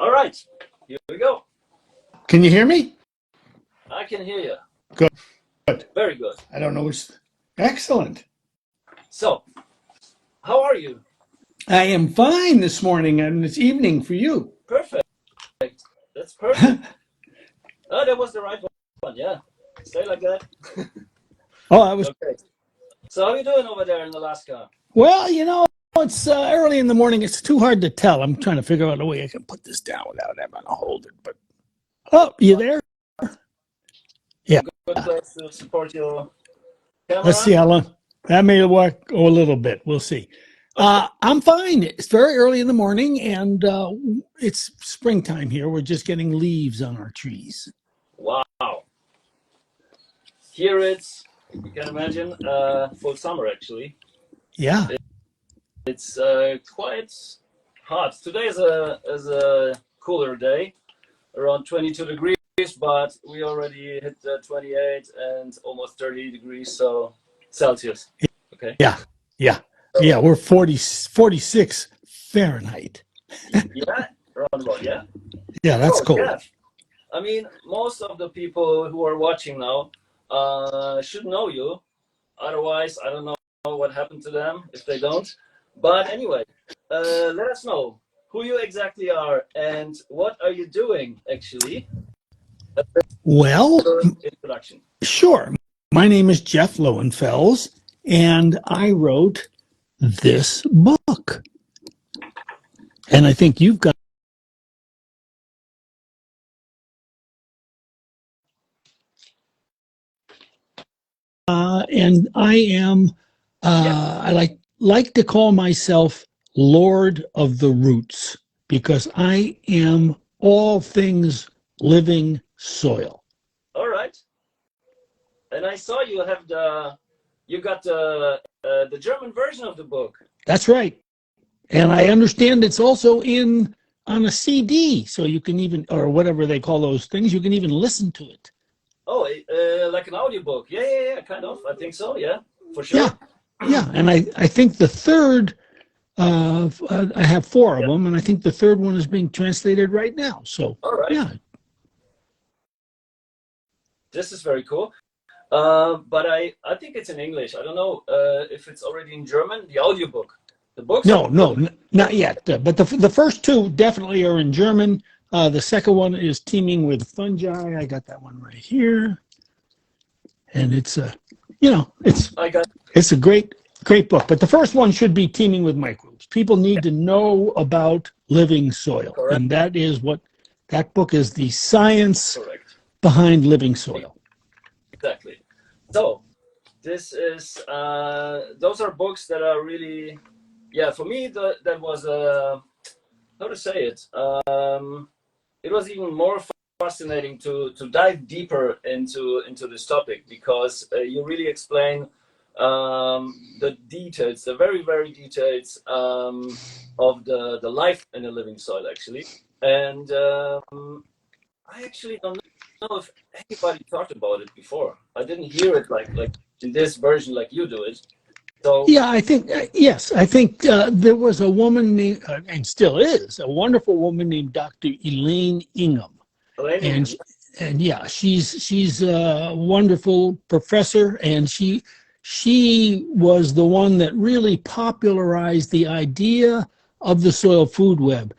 All right, here we go. Can you hear me? I can hear you. Good. Very good. I don't know what's excellent. So, how are you? I am fine this morning and it's evening for you. Perfect. That's perfect. Oh, that was the right one. Yeah. Stay like that. Oh, I was Okay. So, how are you doing over there in Alaska? well, it's early in the morning. It's too hard to tell. I'm trying to figure out a way I can put this down without having to hold it. But you there? Yeah. Good place to support your camera. Let's see how long that may work. A little bit. We'll see. I'm fine. It's very early in the morning, and it's springtime here. We're just getting leaves on our trees. Wow. Here it's, you can imagine, full summer actually. Yeah. It's quite hot. Today is a cooler day, around 22 degrees, but we already hit 28 and almost 30 degrees, so Celsius. Okay. Yeah, we're 46 Fahrenheit. Yeah, around about, yeah. Yeah, that's cold. Yeah. I mean, most of the people who are watching now should know you. Otherwise, I don't know what happened to them if they don't. But anyway, let us know who you exactly are and what are you doing, actually. Well, introduction. Sure. My name is Jeff Lowenfels, and I wrote this book. And I think you've got and I am I like to call myself Lord of the Roots because I am all things living soil. All right. And I saw you have you got the German version of the book. That's right. And I understand it's also on a CD, so you can even, or whatever they call those things, you can even listen to it. Oh, like an audiobook. Yeah, kind of. I think so, yeah, for sure. Yeah. And I think the third, I have four of them, and I think the third one is being translated right now. So, all right. Yeah. This is very cool. But I think it's in English. I don't know if it's already in German, the audiobook. The books? No, not yet. But the first two definitely are in German. The second one is Teeming with Fungi. I got that one right here. And it's it's a great book. But the first one should be Teeming with Microbes. People need to know about living soil. Correct. And that is what that book is, the science behind living soil. Exactly. So this is those are books that are really, for me that was how to say it. It was even more fascinating to dive deeper into this topic because you really explain the details, the very, very details of the life in a living soil actually. And I actually don't know if anybody talked about it before. I didn't hear it like in this version like you do it. So yeah, I think yes. I think there was a woman named, and still is, a wonderful woman named Dr. Elaine Ingham, and yeah, she's a wonderful professor, and she was the one that really popularized the idea of the soil food web.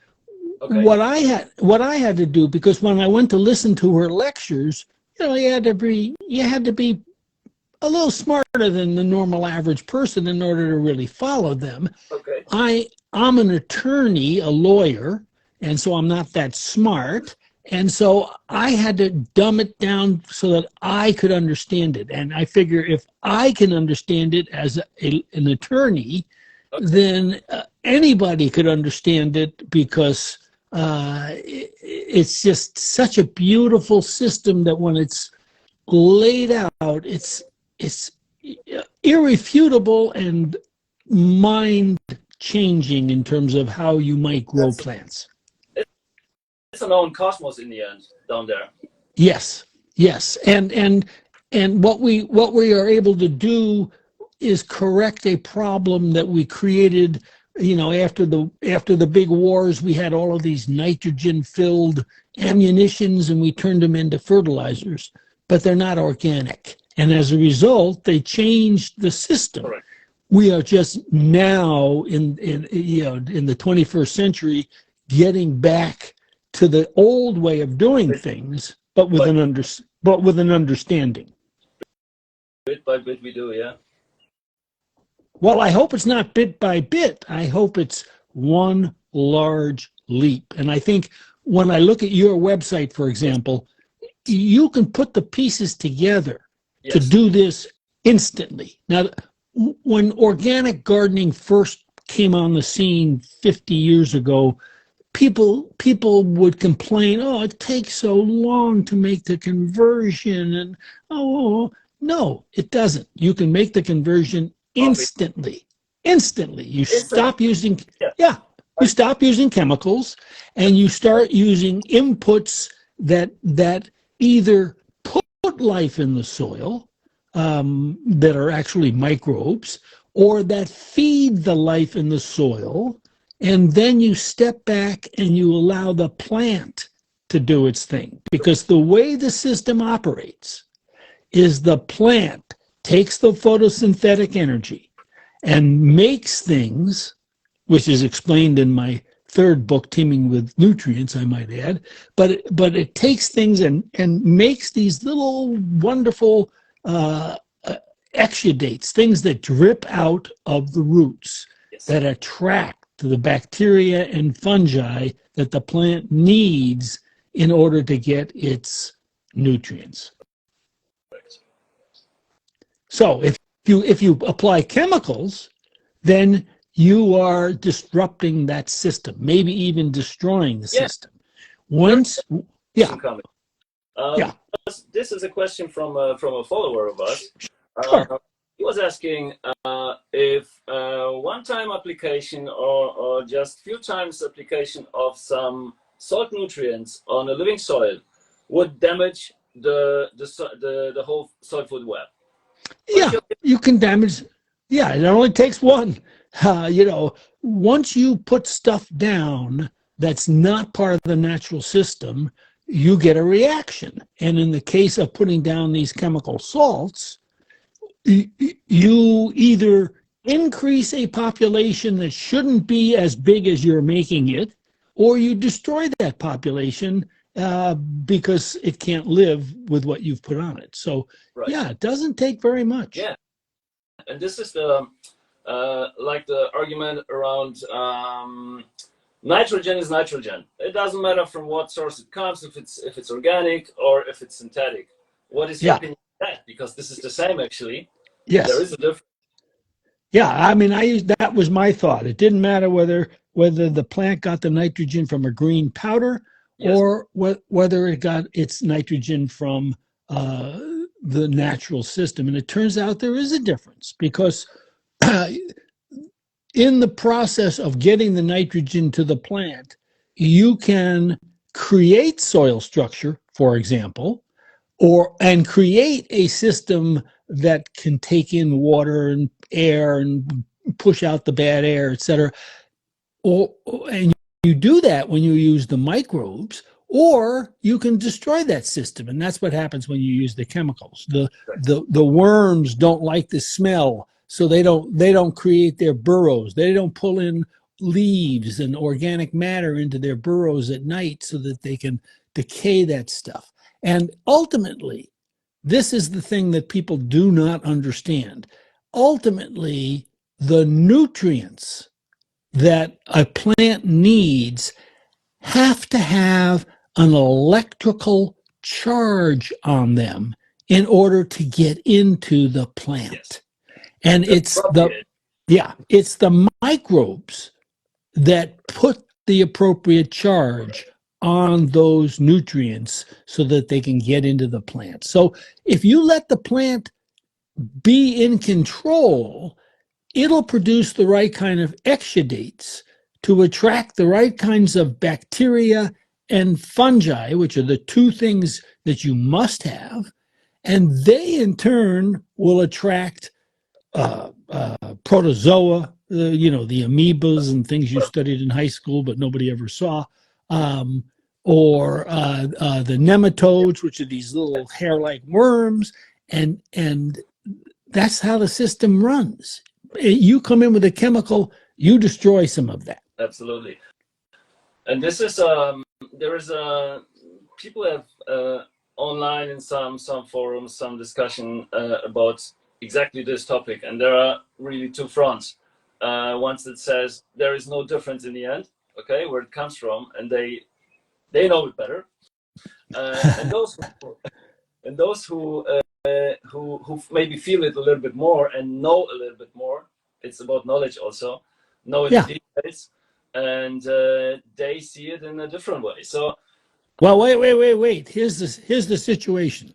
Okay. What I had to do, because when I went to listen to her lectures, you had to be a little smarter than the normal average person in order to really follow them. Okay. I'm an attorney, a lawyer, and so I'm not that smart. And so I had to dumb it down so that I could understand it. And I figure if I can understand it as an attorney, then anybody could understand it because it's just such a beautiful system that when it's laid out, it's irrefutable and mind-changing in terms of how you might grow plants. It's an own cosmos in the end down there. Yes, and what we are able to do is correct a problem that we created after the big wars, we had all of these nitrogen-filled ammunitions, and we turned them into fertilizers, but they're not organic. And as a result, they changed the system. Correct. We are just now in the 21st century getting back to the old way of doing things, but with an understanding. Bit by bit, we do, yeah. Well, I hope it's not bit by bit. I hope it's one large leap. And I think when I look at your website, for example, you can put the pieces together to do this instantly. Now, when organic gardening first came on the scene 50 years ago, people would complain, oh, it takes so long to make the conversion. And, no, it doesn't. You can make the conversion instantly. You stop using, you stop using chemicals, and you start using inputs that either put life in the soil, that are actually microbes, or that feed the life in the soil, and then you step back and you allow the plant to do its thing. Because the way the system operates is the plant takes the photosynthetic energy and makes things, which is explained in my third book, Teeming with Nutrients, I might add, but it takes things and makes these little wonderful exudates, things that drip out of the roots, that attract the bacteria and fungi that the plant needs in order to get its nutrients. So if you apply chemicals, then you are disrupting that system, maybe even destroying the system. Once, This is a question from a follower of us. Sure. He was asking if one-time application or just few times application of some salt nutrients on a living soil would damage the whole soil food web. You can damage. Yeah, it only takes one. Once you put stuff down that's not part of the natural system, you get a reaction. And in the case of putting down these chemical salts, you either increase a population that shouldn't be as big as you're making it, or you destroy that population because it can't live with what you've put on it. So, it doesn't take very much. Yeah, and this is the like the argument around nitrogen is nitrogen. It doesn't matter from what source it comes, if it's organic or if it's synthetic. What is your opinion on that? Because this is the same, actually. Yes. There is a difference. Yeah, I mean, that was my thought. It didn't matter whether the plant got the nitrogen from a green powder or whether it got its nitrogen from the natural system. And it turns out there is a difference, because in the process of getting the nitrogen to the plant, you can create soil structure, for example, and create a system that can take in water and air and push out the bad air, etc. And you do that when you use the microbes, or you can destroy that system. And that's what happens when you use the chemicals. The worms don't like the smell, so they don't create their burrows. They don't pull in leaves and organic matter into their burrows at night so that they can decay that stuff. And ultimately, this is the thing that people do not understand. Ultimately, the nutrients that a plant needs have to have an electrical charge on them in order to get into the plant. Yes. And it's the microbes that put the appropriate charge on those nutrients so that they can get into the plant. So if you let the plant be in control, it'll produce the right kind of exudates to attract the right kinds of bacteria and fungi, which are the two things that you must have. And they, in turn, will attract protozoa, the amoebas and things you studied in high school, but nobody ever saw, or the nematodes, which are these little hair-like worms, and that's how the system runs. You come in with a chemical, you destroy some of that. Absolutely. And this is there is people have online in some forums, some discussion about exactly this topic, and there are really two fronts. One that says there is no difference in the end, okay, where it comes from, and they know it better. And those who maybe feel it a little bit more and know a little bit more. It's about knowledge also, know it in details, and they see it in a different way. So, well, wait. Here's the situation.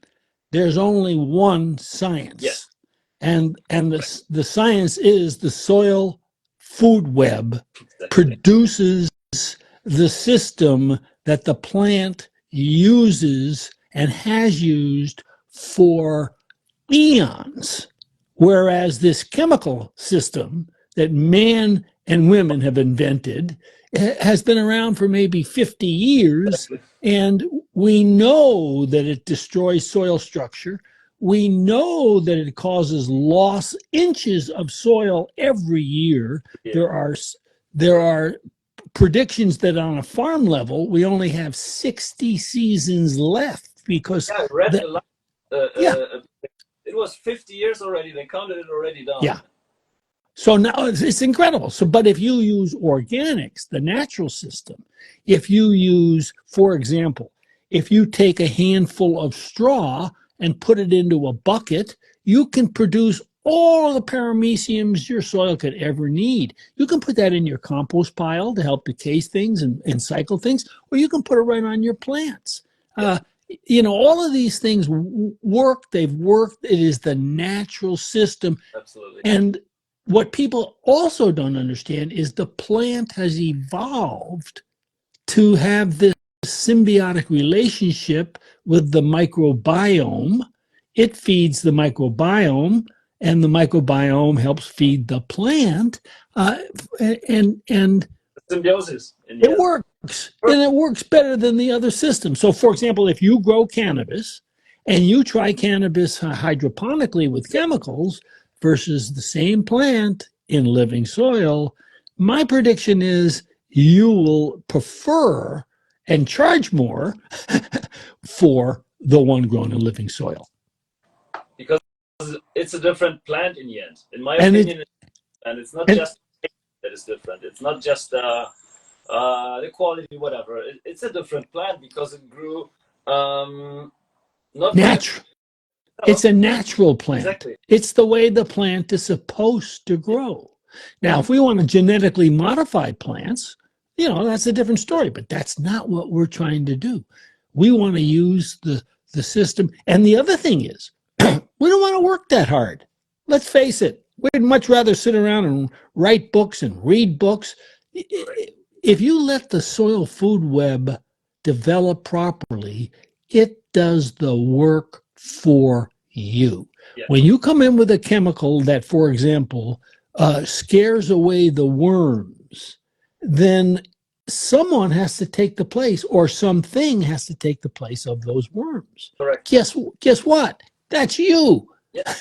There's only one science. Yes. And the science is the soil food web produces the system that the plant uses and has used for eons, whereas this chemical system that man and women have invented has been around for maybe 50 years, and we know that it destroys soil structure. We know that it causes lost inches of soil every year. Yeah. There are predictions that on a farm level, we only have 60 seasons left because it was 50 years already. They counted it already down. Yeah. So now it's incredible. So, but if you use organics, the natural system, if you use, for example, if you take a handful of straw and put it into a bucket, you can produce all the parameciums your soil could ever need. You can put that in your compost pile to help decase things and cycle things, or you can put it right on your plants. All of these things work. They've worked. It is the natural system. Absolutely. And what people also don't understand is the plant has evolved to have this symbiotic relationship with the microbiome. It feeds the microbiome, and the microbiome helps feed the plant. And symbiosis. It works, and it works better than the other system. So, for example, if you grow cannabis and you try cannabis hydroponically with chemicals versus the same plant in living soil, my prediction is you will prefer and charge more for the one grown in living soil. Because it's a different plant in the end, in my opinion. And it's not just that is different. It's not just the quality, whatever. It's a different plant because it grew not natural. It's a natural plant. Exactly. It's the way the plant is supposed to grow. Now, if we want to genetically modify plants, that's a different story, but that's not what we're trying to do. We want to use the system. And the other thing is, we don't want to work that hard. Let's face it. We'd much rather sit around and write books and read books. If you let the soil food web develop properly, it does the work for you. Yeah. When you come in with a chemical that, for example, scares away the worms, then someone has to take the place, or something has to take the place of those worms. Correct. Guess what? That's you. Yeah.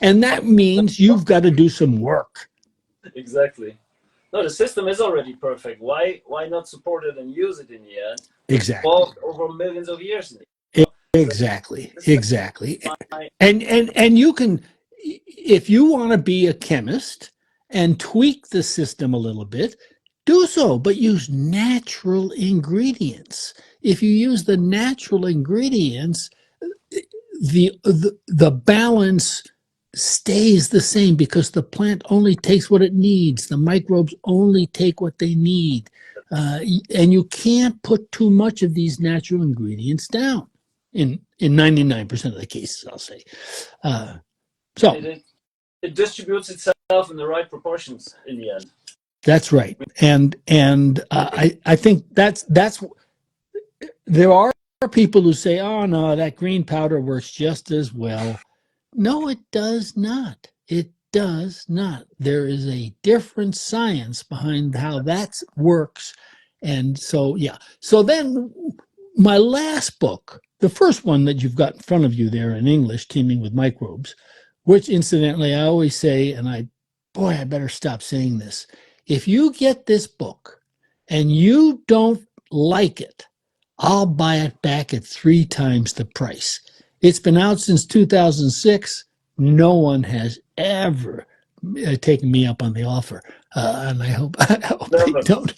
And that means you've got to do some work. Exactly. No, the system is already perfect. Why not support it and use it in the end? Exactly. Well, over millions of years. Exactly. And you can, if you want to be a chemist and tweak the system a little bit, do so, but use natural ingredients. If you use the natural ingredients, the balance stays the same because the plant only takes what it needs. The microbes only take what they need. And you can't put too much of these natural ingredients down in 99% of the cases, I'll say. So it distributes itself in the right proportions in the end. That's right. And I think that's there are people who say, oh no, that green powder works just as well. No, it does not. It does not. There is a different science behind how that works. And so, yeah. So then my last book, the first one that you've got in front of you there in English, Teaming with Microbes, which incidentally, I always say, and I better stop saying this. If you get this book and you don't like it, I'll buy it back at 3 times the price. It's been out since 2006. No one has ever taken me up on the offer, and I hope they don't.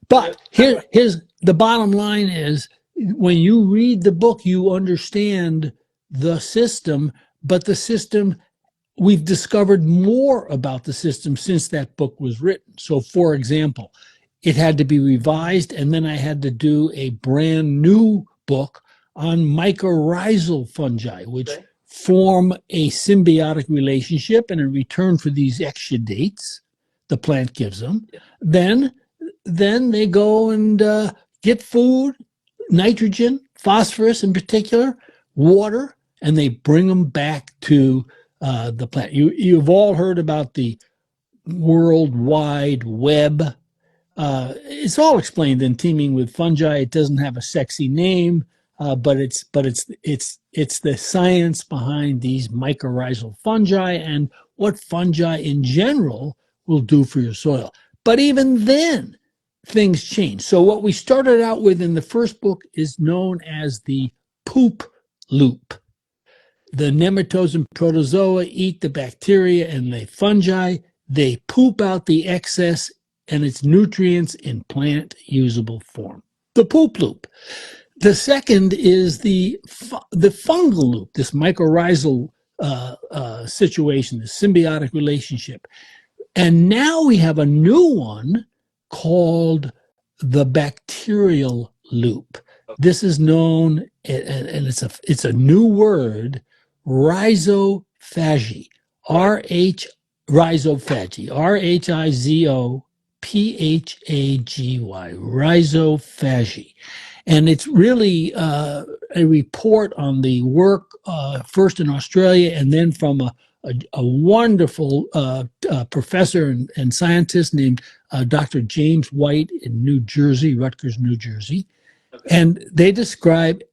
But here's the bottom line is, when you read the book, you understand the system, but the system, we've discovered more about the system since that book was written. So, for example, it had to be revised, and then I had to do a brand new book on mycorrhizal fungi, which form a symbiotic relationship, and in return for these exudates the plant gives them, then they go and get food, nitrogen, phosphorus in particular, water, and they bring them back to the plant. You've all heard about the World Wide Web. It's all explained in Teaming with Fungi. It doesn't have a sexy name, but it's the science behind these mycorrhizal fungi and what fungi in general will do for your soil. But even then, things change. So what we started out with in the first book is known as the poop loop. The nematodes and protozoa eat the bacteria and the fungi. They poop out the excess and its nutrients in plant usable form. The poop loop. The second is the fungal loop, this mycorrhizal situation, the symbiotic relationship. And now we have a new one called the bacterial loop. This is known, and it's a new word, rhizophagy, rhizophagy, R-H-I-Z-O-P-H-A-G-Y, rhizophagy. And it's really a report on the work first in Australia and then from a wonderful professor and scientist named Dr. James White in New Jersey, Rutgers, New Jersey. Okay. And they describe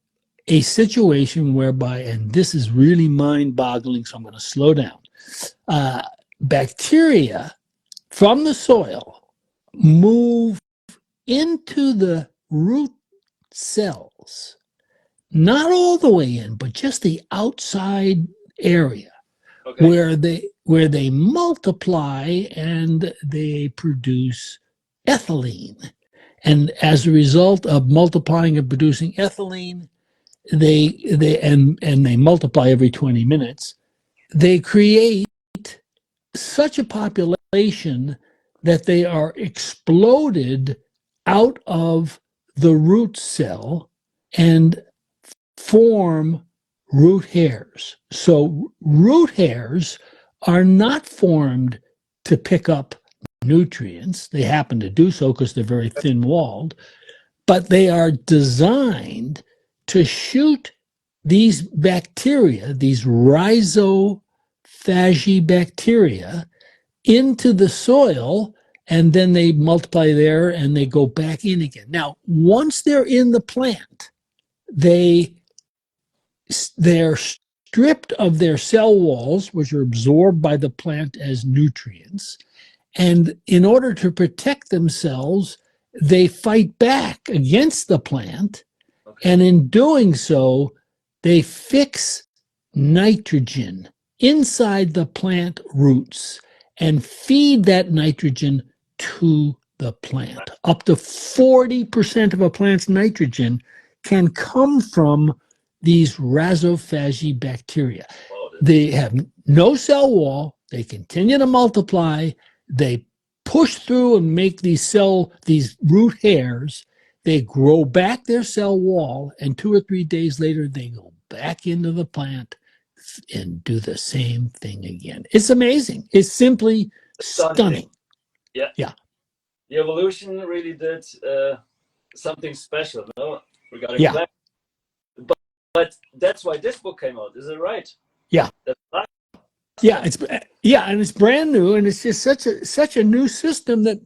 a situation whereby, and this is really mind-boggling, so I'm going to slow down, bacteria from the soil move into the root cells, not all the way in, but just the outside area. Okay. where they multiply and they produce ethylene. And as a result of multiplying and producing ethylene, they multiply every 20 minutes, they create such a population that they are exploded out of the root cell and form root hairs. So root hairs are not formed to pick up nutrients. They happen to do so because they're very thin-walled, but they are designed to shoot these bacteria, these rhizophagy bacteria, into the soil, and then they multiply there and they go back in again. Now, once they're in the plant, they're stripped of their cell walls, which are absorbed by the plant as nutrients. And in order to protect themselves, they fight back against the plant. Okay. And in doing so, they fix nitrogen inside the plant roots and feed that nitrogen to the plant. Up to 40% of a plant's nitrogen can come from these rhizophagy bacteria. They have no cell wall. They continue to multiply. They push through and make these root hairs. They grow back their cell wall, and 2 or 3 days later, they go back into the plant and do the same thing again. It's amazing. It's simply stunning. Yeah. Yeah. The evolution really did something special, no? Regarding plants. But that's why this book came out. Is it right? Yeah. That's right. Yeah, Yeah, and it's brand new, and it's just such a new system that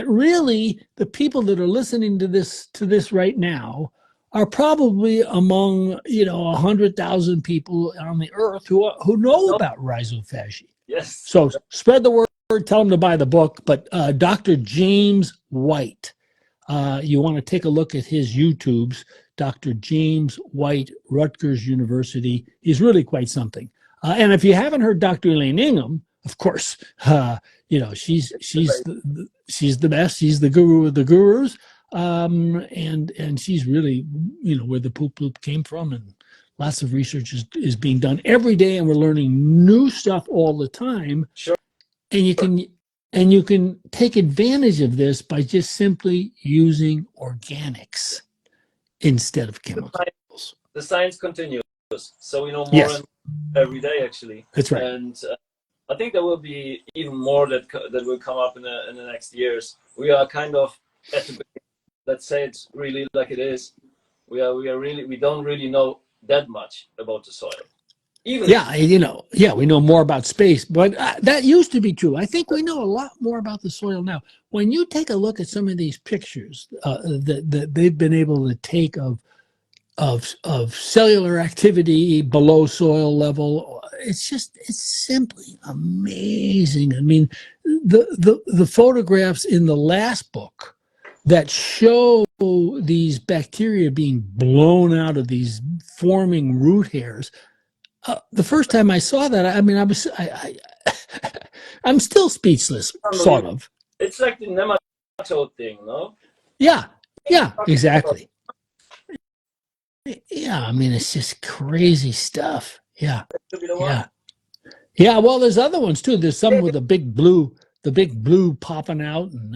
really the people that are listening to this right now are probably among 100,000 people on the earth who know No, about rhizophagy. yes, So spread the word, tell them to buy the book. But Dr. James White, you want to take a look at his YouTubes, Dr. James White, Rutgers University. He's really quite something. And if you haven't heard Dr. Elaine Ingham, of course, she's the best. She's the guru of the gurus, and she's really where the poop loop came from, and lots of research is being done every day, and we're learning new stuff all the time. sure. And you can take advantage of this by just simply using organics instead of chemicals. The science continues, so we know more Yes, every day, actually. that's right. And I think there will be even more that will come up in the next years. We are kind of at the beginning. Let's say it's really like it is. We don't really know that much about the soil. We know more about space, but that used to be true. I think we know a lot more about the soil now. When you take a look at some of these pictures that they've been able to take of cellular activity below soil level, it's simply amazing. I mean, the photographs in the last book that show these bacteria being blown out of these forming root hairs. The first time I saw that, I mean, I'm still speechless, sort of. It's like the nematode thing, no? Yeah, exactly. Yeah, I mean, it's just crazy stuff. Yeah. Well, there's other ones too. There's some with the big blue popping out, and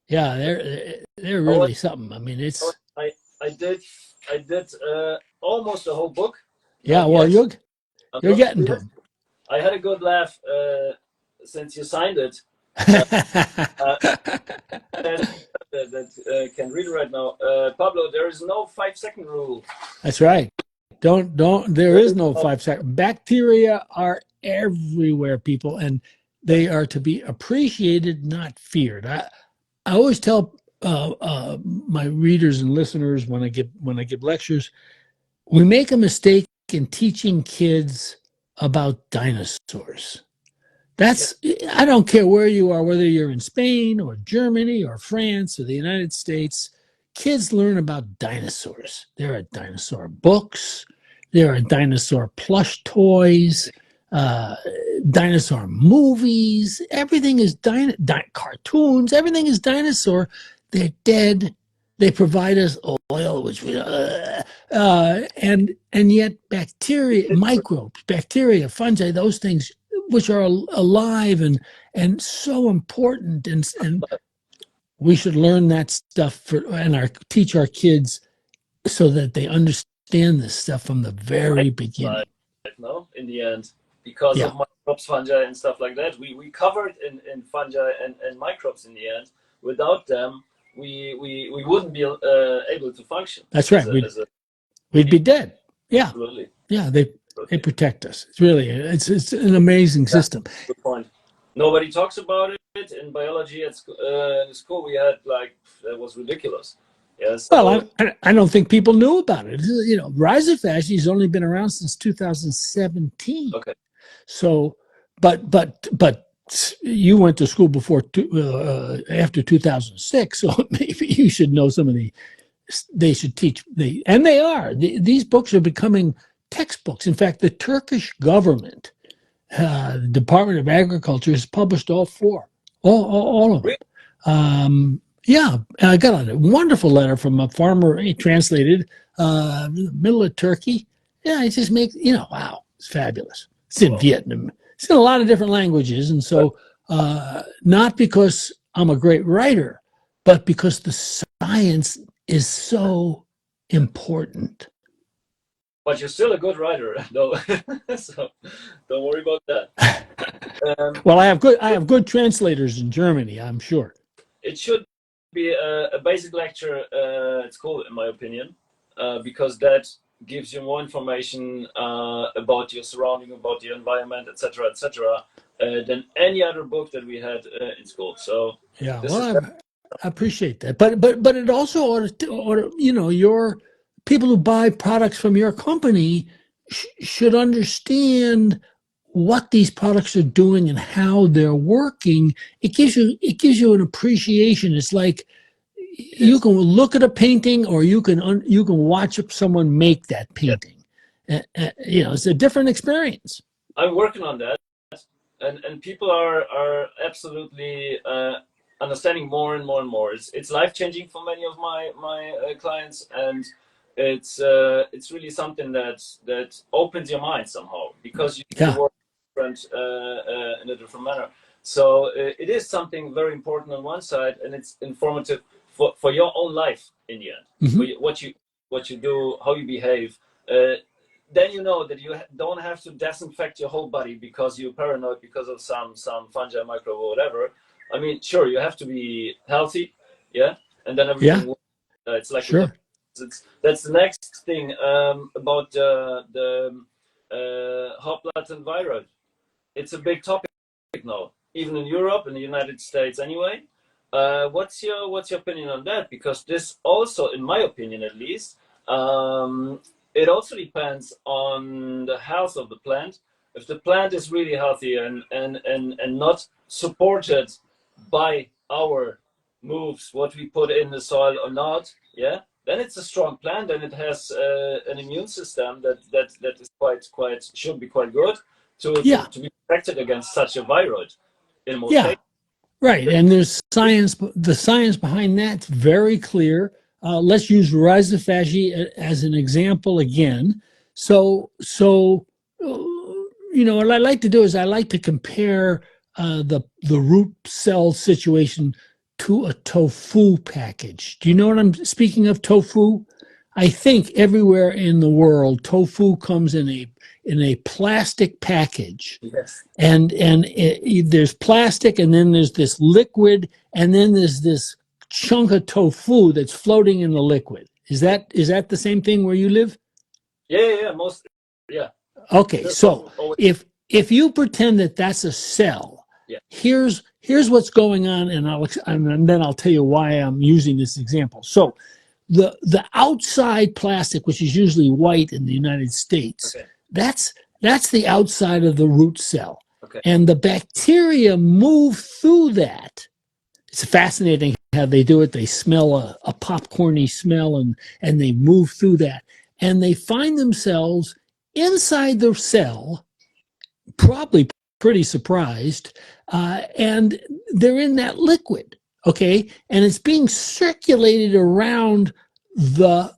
they're really something. I mean, it's. I did almost the whole book. Yeah, well, you're getting to them. I had a good laugh since you signed it. That can read it right now. Pablo, there is no 5-second rule. That's right. There is no 5-second. Bacteria are everywhere, people, and they are to be appreciated, not feared. I always tell my readers and listeners when I give lectures, we make a mistake in teaching kids about dinosaurs. I don't care where you are, whether you're in Spain or Germany or France or the United States, kids learn about dinosaurs. There are dinosaur books, there are dinosaur plush toys, dinosaur movies, everything is cartoons, everything is dinosaur. They're dead. They provide us oil, which we and yet bacteria, microbes, bacteria, fungi, those things which are alive and so important, and we should learn that stuff teach our kids so that they understand this stuff from the very beginning. No, in the end, because of microbes, fungi, and stuff like that, we covered in fungi and microbes in the end. Without them, we wouldn't be able to function. That's right. We'd be dead. Yeah. Absolutely. Yeah. They protect us. It's an amazing system. Good point. Nobody talks about it in biology at school. We had that was ridiculous. Yes. Well, I don't think people knew about it. Rhizophagy has only been around since 2017. Okay. So, but you went to school before after 2006, so maybe you should know some of they should teach these books are becoming textbooks. In fact, the Turkish government, the Department of Agriculture, has published all of them. I got a wonderful letter from a farmer. He translated in the middle of Turkey. Yeah, it just makes wow, it's fabulous. It's in Vietnam. It's in a lot of different languages, and so not because I'm a great writer, but because the science is so important. But you're still a good writer, though. So don't worry about that. Well, I have good translators in Germany, I'm sure. It should be a basic lecture at school, in my opinion, because that gives you more information about your surrounding, about your environment, etc., than any other book that we had in school. So yeah, well, I appreciate that, but it also ought you know, your people who buy products from your company should understand what these products are doing and how they're working. It gives you an appreciation. It's like you can look at a painting, or you can watch someone make that painting. You know, it's a different experience. I'm working on that, and people are absolutely understanding more and more and more. It's life changing for many of my clients, and it's really something that opens your mind somehow, because you see the world different in a different manner. So it is something very important on one side, and it's informative for your own life in the end. Mm-hmm. What you do, how you behave. Then you know that you don't have to disinfect your whole body because you're paranoid because of some fungi, microbe, or whatever. I mean, sure, you have to be healthy, yeah, and then everything. Yeah. It's like sure. That's the next thing about the hot blood and viral. It's a big topic now, even in Europe and the United States. Anyway, what's your opinion on that? Because this also, in my opinion, at least. It also depends on the health of the plant. If the plant is really healthy and not supported by our moves, what we put in the soil or not, yeah, then it's a strong plant, and it has an immune system that is quite should be quite good to be protected against such a virus in most cases. Right, and there's science. The science behind that's very clear. Let's use rhizophagy as an example again. So you know, what I like to do is I like to compare the root cell situation to a tofu package. Do you know what I'm speaking of? Tofu. I think everywhere in the world, tofu comes in a plastic package. Yes. And there's plastic, and then there's this liquid, and then there's this chunk of tofu that's floating in the liquid. Is that the same thing where you live? Yeah. Okay, so if you pretend that that's a cell, here's what's going on, and then I'll tell you why I'm using this example. So the outside plastic, which is usually white in the United States, that's the outside of the root cell. And the bacteria move through that. It's fascinating how they do it. They smell a popcorny smell, and they move through that. And they find themselves inside the cell, probably pretty surprised, and they're in that liquid, okay? And it's being circulated around the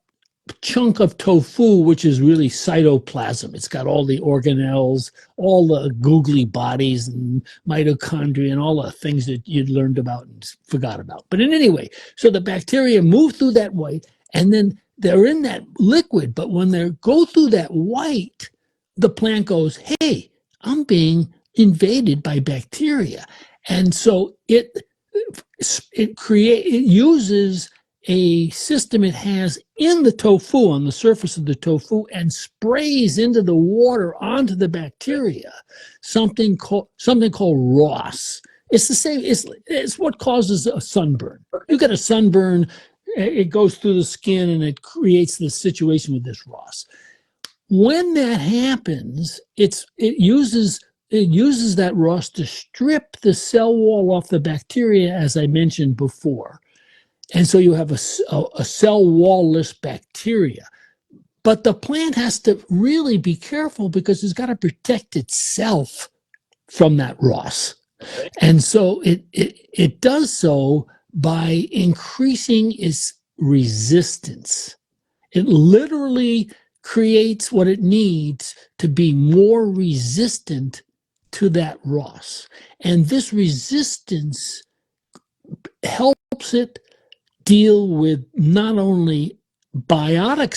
chunk of tofu, which is really cytoplasm. It's got all the organelles, all the googly bodies and mitochondria and all the things that you'd learned about and forgot about. But in any way, so the bacteria move through that white, and then they're in that liquid. But when they go through that white, the plant goes, hey, I'm being invaded by bacteria. And so it uses a system it has in the tofu, on the surface of the tofu, and sprays into the water onto the bacteria something called ROS. It's the same. It's what causes a sunburn. You get a sunburn, it goes through the skin, and it creates this situation with this ROS. When that happens, it uses that ROS to strip the cell wall off the bacteria, as I mentioned before. And so you have a cell wall-less bacteria. But the plant has to really be careful because it's got to protect itself from that ROS. And so it does so by increasing its resistance. It literally creates what it needs to be more resistant to that ROS. And this resistance helps it deal with not only biotic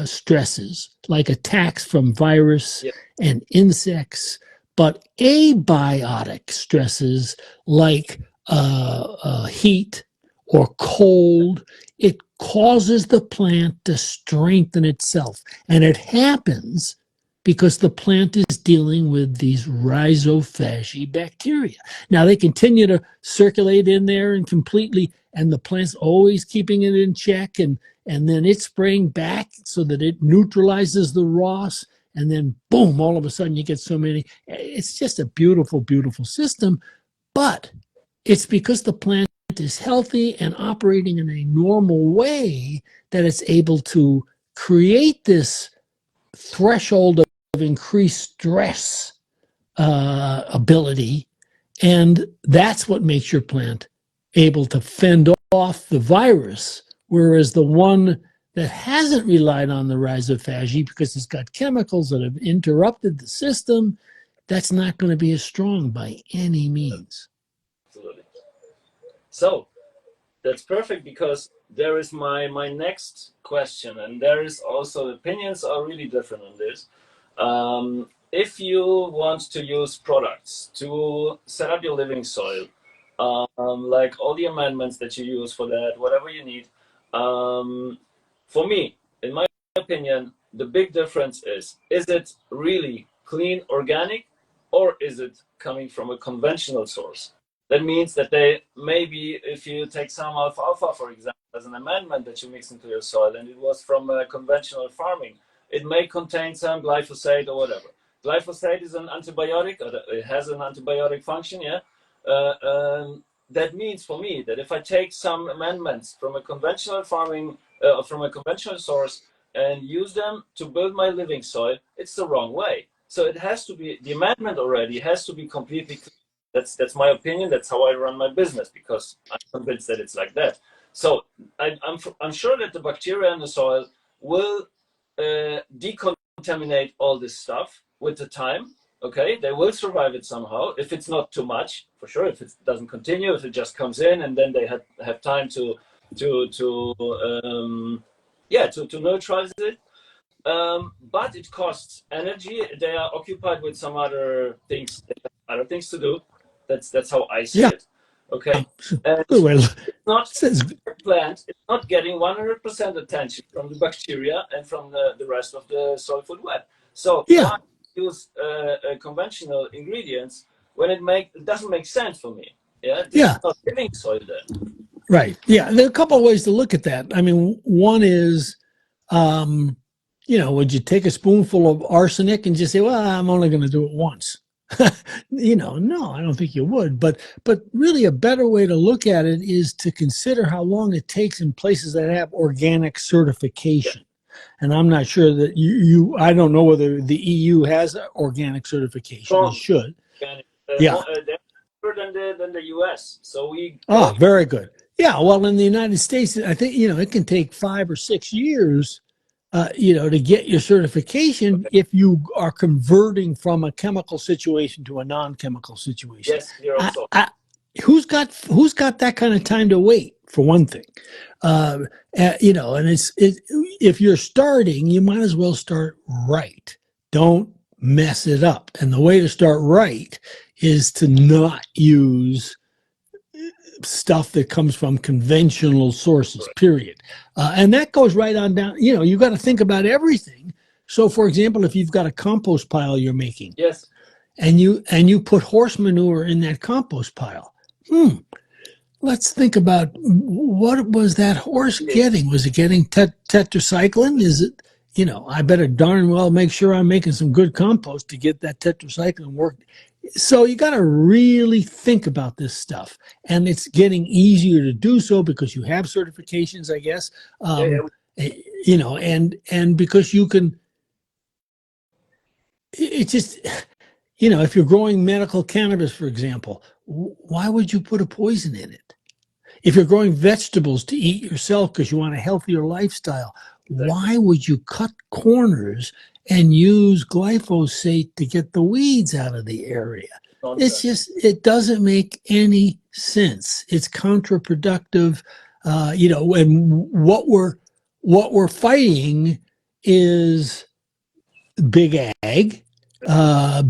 stresses like attacks from virus and insects, but abiotic stresses like heat or cold. It causes the plant to strengthen itself. And it happens because the plant is dealing with these rhizophagy bacteria. Now, they continue to circulate in there and completely, and the plant's always keeping it in check, and then it's spraying back so that it neutralizes the ROS, and then boom, all of a sudden you get so many. It's just a beautiful, beautiful system, but it's because the plant is healthy and operating in a normal way that it's able to create this threshold of increased stress ability, and that's what makes your plant able to fend off the virus, whereas the one that hasn't relied on the rhizophagy because it's got chemicals that have interrupted the system, that's not going to be as strong by any means. Absolutely. So that's perfect, because there is my next question, and there is also opinions are really different on this. If you want to use products to set up your living soil, like all the amendments that you use for that, whatever you need, for me, in my opinion, the big difference is it really clean organic, or is it coming from a conventional source? That means that they maybe, if you take some alfalfa, for example, as an amendment that you mix into your soil, and it was from conventional farming, it may contain some glyphosate or whatever. Glyphosate is an antibiotic, or it has an antibiotic function, yeah? That means for me that if I take some amendments from a conventional farming, from a conventional source, and use them to build my living soil, it's the wrong way. So it has to be, the amendment already has to be completely clean. That's my opinion. That's how I run my business, because I'm convinced that it's like that. So I'm sure that the bacteria in the soil will decontaminate all this stuff with the time. Okay, they will survive it somehow, if it's not too much, for sure. If it doesn't continue, if it just comes in and then they have time to neutralize it. But it costs energy. They are occupied with some other things. They have other things to do. That's how I see it. Okay, and it's not plant. It's not getting 100% attention from the bacteria and from the rest of the soil food web. So why use conventional ingredients when it doesn't make sense for me? Yeah, this is not living soil then. Right. Yeah, there are a couple of ways to look at that. I mean, one is, would you take a spoonful of arsenic and just say, well, I'm only going to do it once? No, I don't think you would. But really a better way to look at it is to consider how long it takes in places that have organic certification. Yeah. And I'm not sure that I don't know whether the EU has organic certification. It should. Than the US. So we. Oh, very good. Yeah. Well, in the United States, I think, it can take 5 or 6 years to get your certification if you are converting from a chemical situation to a non-chemical situation. Yes, you're also. Who's got that kind of time to wait, for one thing? And if you're starting, you might as well start right. Don't mess it up. And the way to start right is to not use stuff that comes from conventional sources, period. And that goes right on down. You got to think about everything. So, for example, if you've got a compost pile you're making, yes, and you put horse manure in that compost pile, let's think about, what was that horse getting? Was it getting tetracycline? Is it, I better darn well make sure I'm making some good compost to get that tetracycline work. So you got to really think about this stuff, and it's getting easier to do so because you have certifications, I guess. And because you can. It's just, if you're growing medical cannabis, for example, why would you put a poison in it? If you're growing vegetables to eat yourself because you want a healthier lifestyle, why would you cut corners and use glyphosate to get the weeds out of the area? It's just, it doesn't make any sense. It's counterproductive, and what we're fighting is big ag,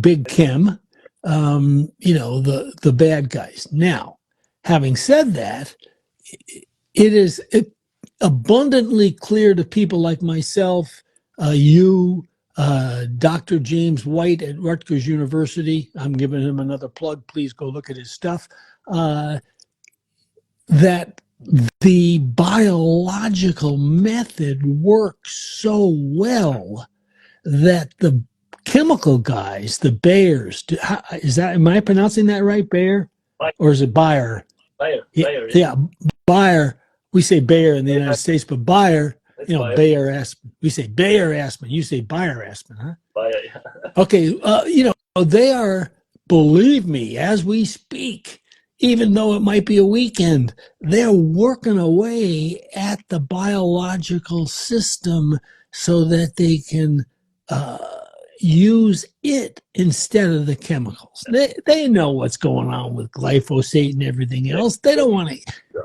big chem, the bad guys. Now, having said that, abundantly clear to people like myself, you, Dr. James White at Rutgers University. I'm giving him another plug. Please go look at his stuff. That the biological method works so well that the chemical guys, the Bayers, am I pronouncing that right, Bayer? Or is it Bayer? Bayer. Yeah, Bayer. We say Bayer in the United States, but Bayer, Bayer Aspen. We say Bayer Aspen. You say Bayer Aspen, huh? Bayer, yeah. Okay, they are, believe me, as we speak, even though it might be a weekend, they're working away at the biological system so that they can use it instead of the chemicals. They know what's going on with glyphosate and everything else. They don't want to.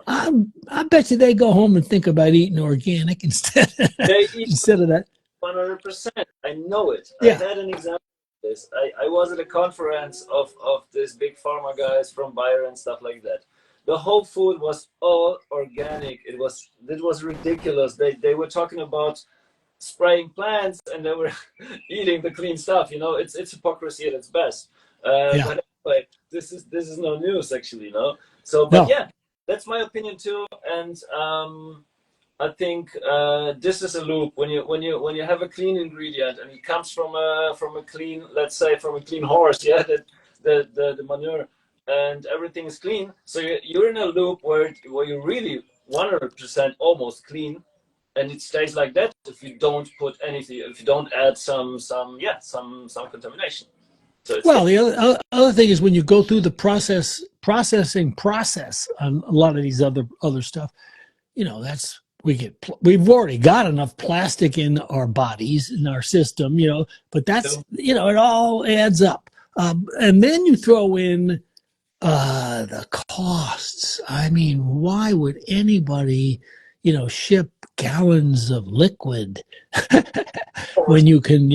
I bet you they go home and think about eating organic instead of that. 100%. I know it. Yeah. I had an example of this. I was at a conference of this big pharma guys from Bayer and stuff like that. The whole food was all organic. It was ridiculous. They were talking about spraying plants and they were eating the clean stuff. It's hypocrisy at its best. But anyway, this is no news actually. So, but yeah, that's my opinion too. And I think this is a loop. When you have a clean ingredient and it comes from a clean, let's say from a clean horse, yeah, the manure and everything is clean. So you're in a loop where you're really 100% almost clean, and it stays like that if you don't put anything, if you don't add some contamination. So the other thing is when you go through the processing process on a lot of these other stuff, we've already got enough plastic in our bodies, in our system, but that's, it all adds up. And then you throw in the costs. I mean, why would anybody, ship gallons of liquid when you can,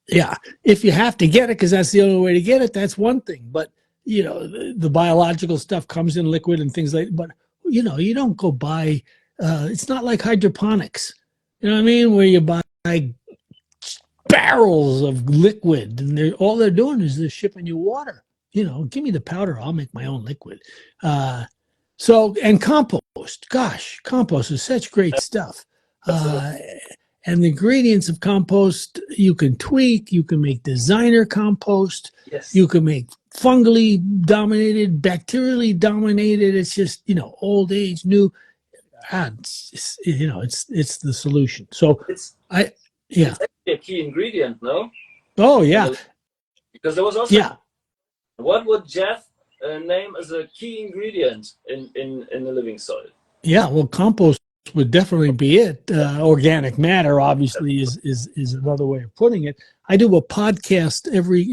if you have to get it, because that's the only way to get it, that's one thing. But, the biological stuff comes in liquid and things like, but, you don't go buy, it's not like hydroponics, you know what I mean? Where you buy barrels of liquid and all they're doing is they're shipping you water. Give me the powder, I'll make my own liquid. And compost, gosh, compost is such great stuff. And the ingredients of compost, you can tweak, you can make designer compost, yes. You can make fungally dominated, bacterially dominated. It's just, old age, new. It's the solution. So it's actually a key ingredient, no? Oh yeah. Because there was also, yeah. What would Jeff name as a key ingredient in the living soil? Yeah, well, compost would definitely be it. Organic matter, obviously, is another way of putting it. I do a podcast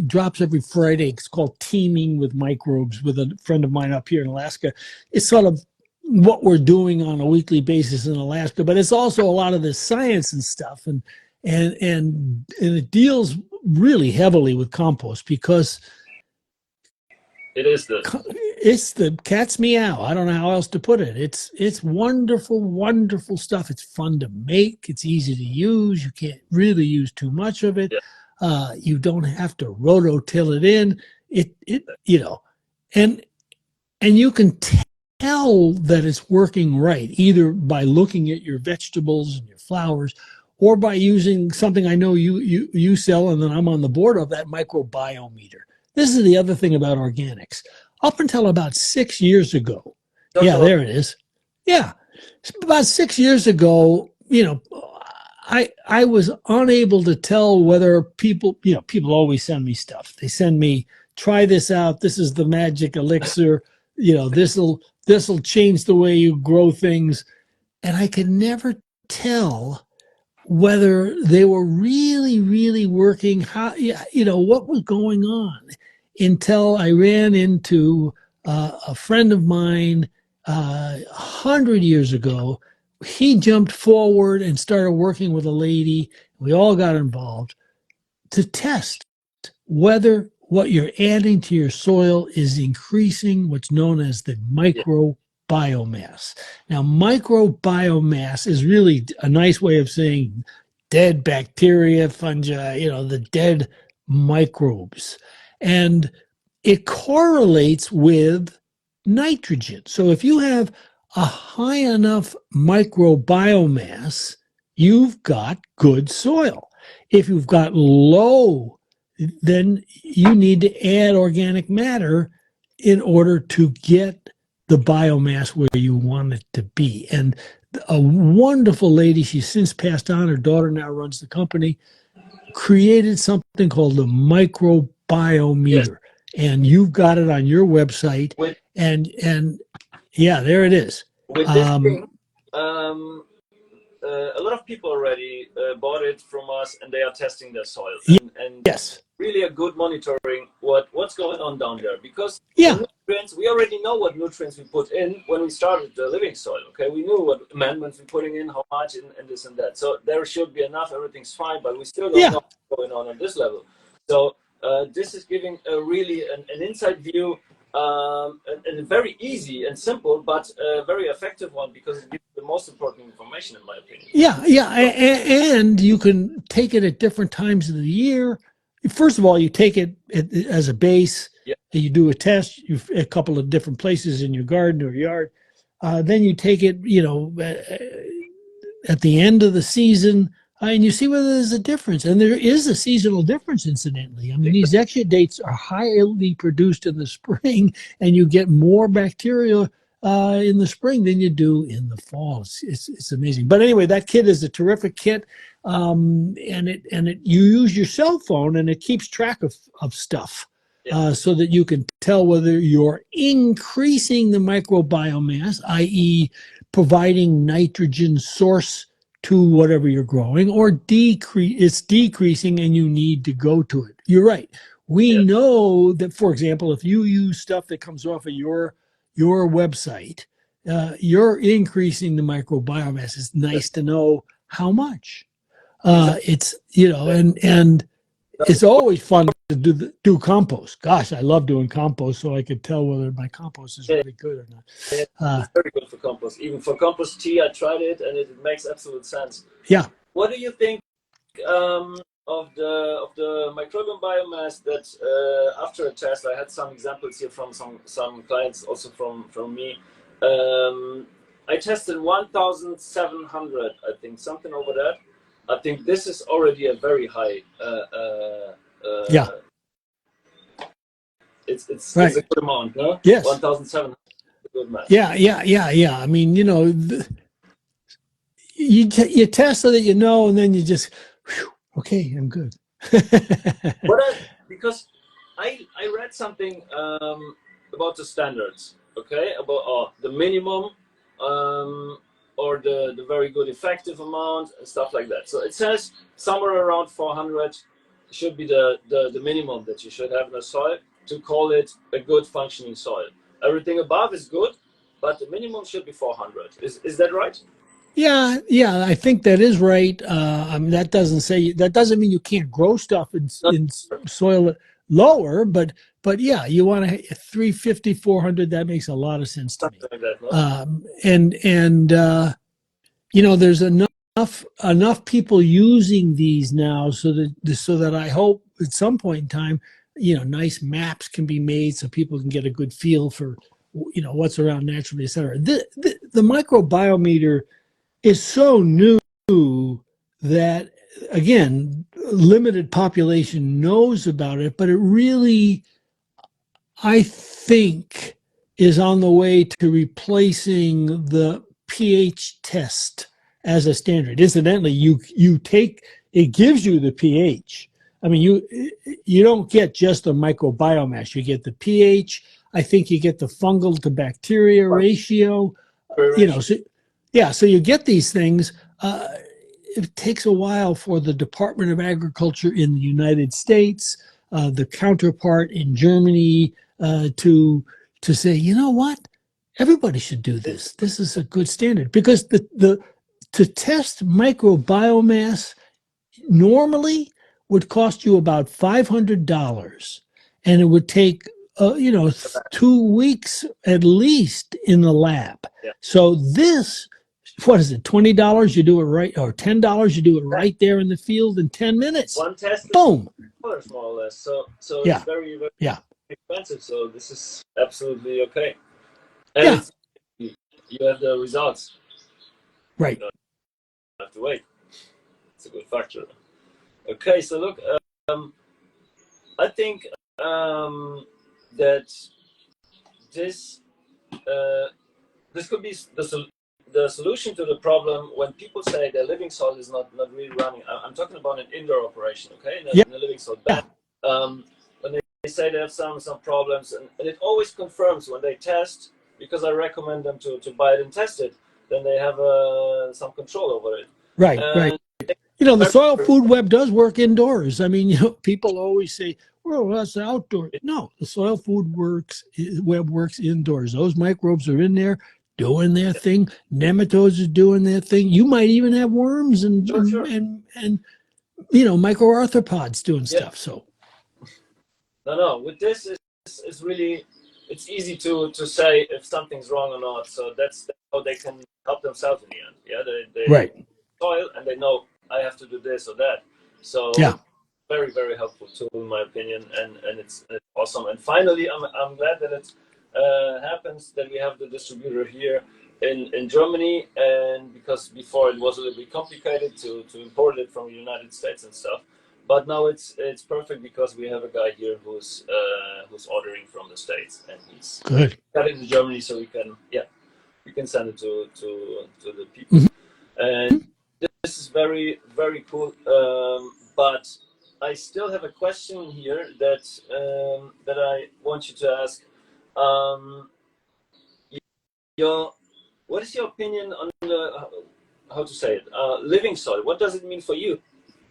drops every Friday. It's called Teaming with Microbes with a friend of mine up here in Alaska. It's sort of what we're doing on a weekly basis in Alaska, but it's also a lot of the science and stuff, and it deals really heavily with compost because it's the cat's meow. I don't know how else to put it. It's wonderful, wonderful stuff. It's fun to make. It's easy to use. You can't really use too much of it. Yeah. You don't have to rototill it in. And you can tell that it's working right, either by looking at your vegetables and your flowers, or by using something I know you sell, and then I'm on the board of, that microbiometer. This is the other thing about organics. Up until about 6 years ago, there it is. Yeah, about 6 years ago, I was unable to tell whether people always send me stuff. They send me, try this out. This is the magic elixir. This'll change the way you grow things. And I could never tell whether they were really, really working, what was going on, until I ran into a friend of mine 100 years ago. He jumped forward and started working with a lady. We all got involved to test whether what you're adding to your soil is increasing what's known as the microbiome. microbiomass. Now, microbiomass is really a nice way of saying dead bacteria, fungi, the dead microbes. And it correlates with nitrogen. So if you have a high enough microbiomass, you've got good soil. If you've got low, then you need to add organic matter in order to get the biomass where you want it to be. And a wonderful lady, she's since passed on, her daughter now runs the company, created something called the microbiometer. And you've got it on your website. And yeah, there it is. With this thing, a lot of people already bought it from us, and they are testing their soil. And yes, really a good monitoring what's going on down there, because nutrients, we already know what nutrients we put in when we started the living soil. Okay, we knew what amendments we're putting in, how much, and this and that. So there should be enough. Everything's fine, but we still don't know what's going on this level. So this is giving a really an inside view. And a very easy and simple, but very effective one, because it gives the most important information, in my opinion. And you can take it at different times of the year. First of all, you take it as a base. You do a test, a couple of different places in your garden or yard. Then you take it, at the end of the season, and you see whether there's a difference. And there is a seasonal difference, incidentally. I mean, these exudates are highly produced in the spring, and you get more bacteria in the spring than you do in the fall. It's amazing. But anyway, that kit is a terrific kit, and you use your cell phone, and it keeps track of stuff, so that you can tell whether you're increasing the microbiomass, i.e., providing nitrogen source to whatever you're growing, or it's decreasing and you need to go to it. You're right. We know that, for example, if you use stuff that comes off of your website, you're increasing the microbiomass. It's nice to know how much. It's, and it's always fun to do compost. Gosh, I love doing compost, so I could tell whether my compost is really good or not. It's very good for compost. Even for compost tea, I tried it, and it makes absolute sense. Yeah. What do you think of the microbial biomass? That after a test, I had some examples here from some clients, also from me. I tested 1,700, I think, something over that. I think this is already a very high. It's a good amount, no? Yes. 1,700 is a good match. Yeah. I mean, you test so that you know, and then you just, okay, I'm good. Because I read something about the standards, okay, about the minimum. Or the very good effective amount and stuff like that. So it says somewhere around 400 should be the minimum that you should have in a soil to call it a good functioning soil. Everything above is good, but the minimum should be 400. Is that right? Yeah, I think that is right. That doesn't mean you can't grow stuff in soil lower, but yeah, you want to 350, 400. That makes a lot of sense to me. Like that, no? There's enough people using these now, so that I hope at some point in time, nice maps can be made so people can get a good feel for what's around naturally, et cetera. The microbiometer is so new that, again, limited population knows about it, but it really, I think, is on the way to replacing the pH test as a standard. Incidentally, you take, it gives you the pH. I mean, you don't get just the microbiomass. You get the pH. I think you get the fungal to bacteria ratio. So you get these things. It takes a while for the Department of Agriculture in the United States, the counterpart in Germany, to say, you know what, everybody should do this. This is a good standard, because to test microbiomass normally would cost you about $500, and it would take 2 weeks at least in the lab. Yeah. So this, what is it, $20 you do it right, or $10 you do it right there in the field in 10 minutes. One test, boom, more or less. So yeah, it's very, very yeah, expensive. So this is absolutely okay. And yeah, you have the results. right. You don't have to wait. It's a good factor. Okay, so look, I think that this could be the solution to the problem when people say their living soil is not really running. I'm talking about an indoor operation, okay? In the living soil. Yeah. When they say they have some problems, and it always confirms when they test, because I recommend them to buy it and test it, then they have some control over it. Right, right. The soil food web does work indoors. I mean, people always say, well, that's outdoors. No, the soil food web works indoors. Those microbes are in there doing their thing. Nematodes are doing their thing. You might even have worms and microarthropods doing stuff. So no, with this it's really, it's easy to say if something's wrong or not. So that's how they can help themselves in the end. Yeah, they right. Soil, and they know I have to do this or that. So yeah, very, very helpful tool in my opinion, and it's awesome. And finally, I'm glad that it happens that we have the distributor here in Germany, and because before it was a little bit complicated to import it from the United States and stuff. But now it's perfect because we have a guy here who's ordering from the States, and he's good. got it in Germany, so we can send it to the people. Mm-hmm. And this is very, very cool. But I still have a question here that I want you to ask. What is your opinion on the how to say it? Living soil. What does it mean for you?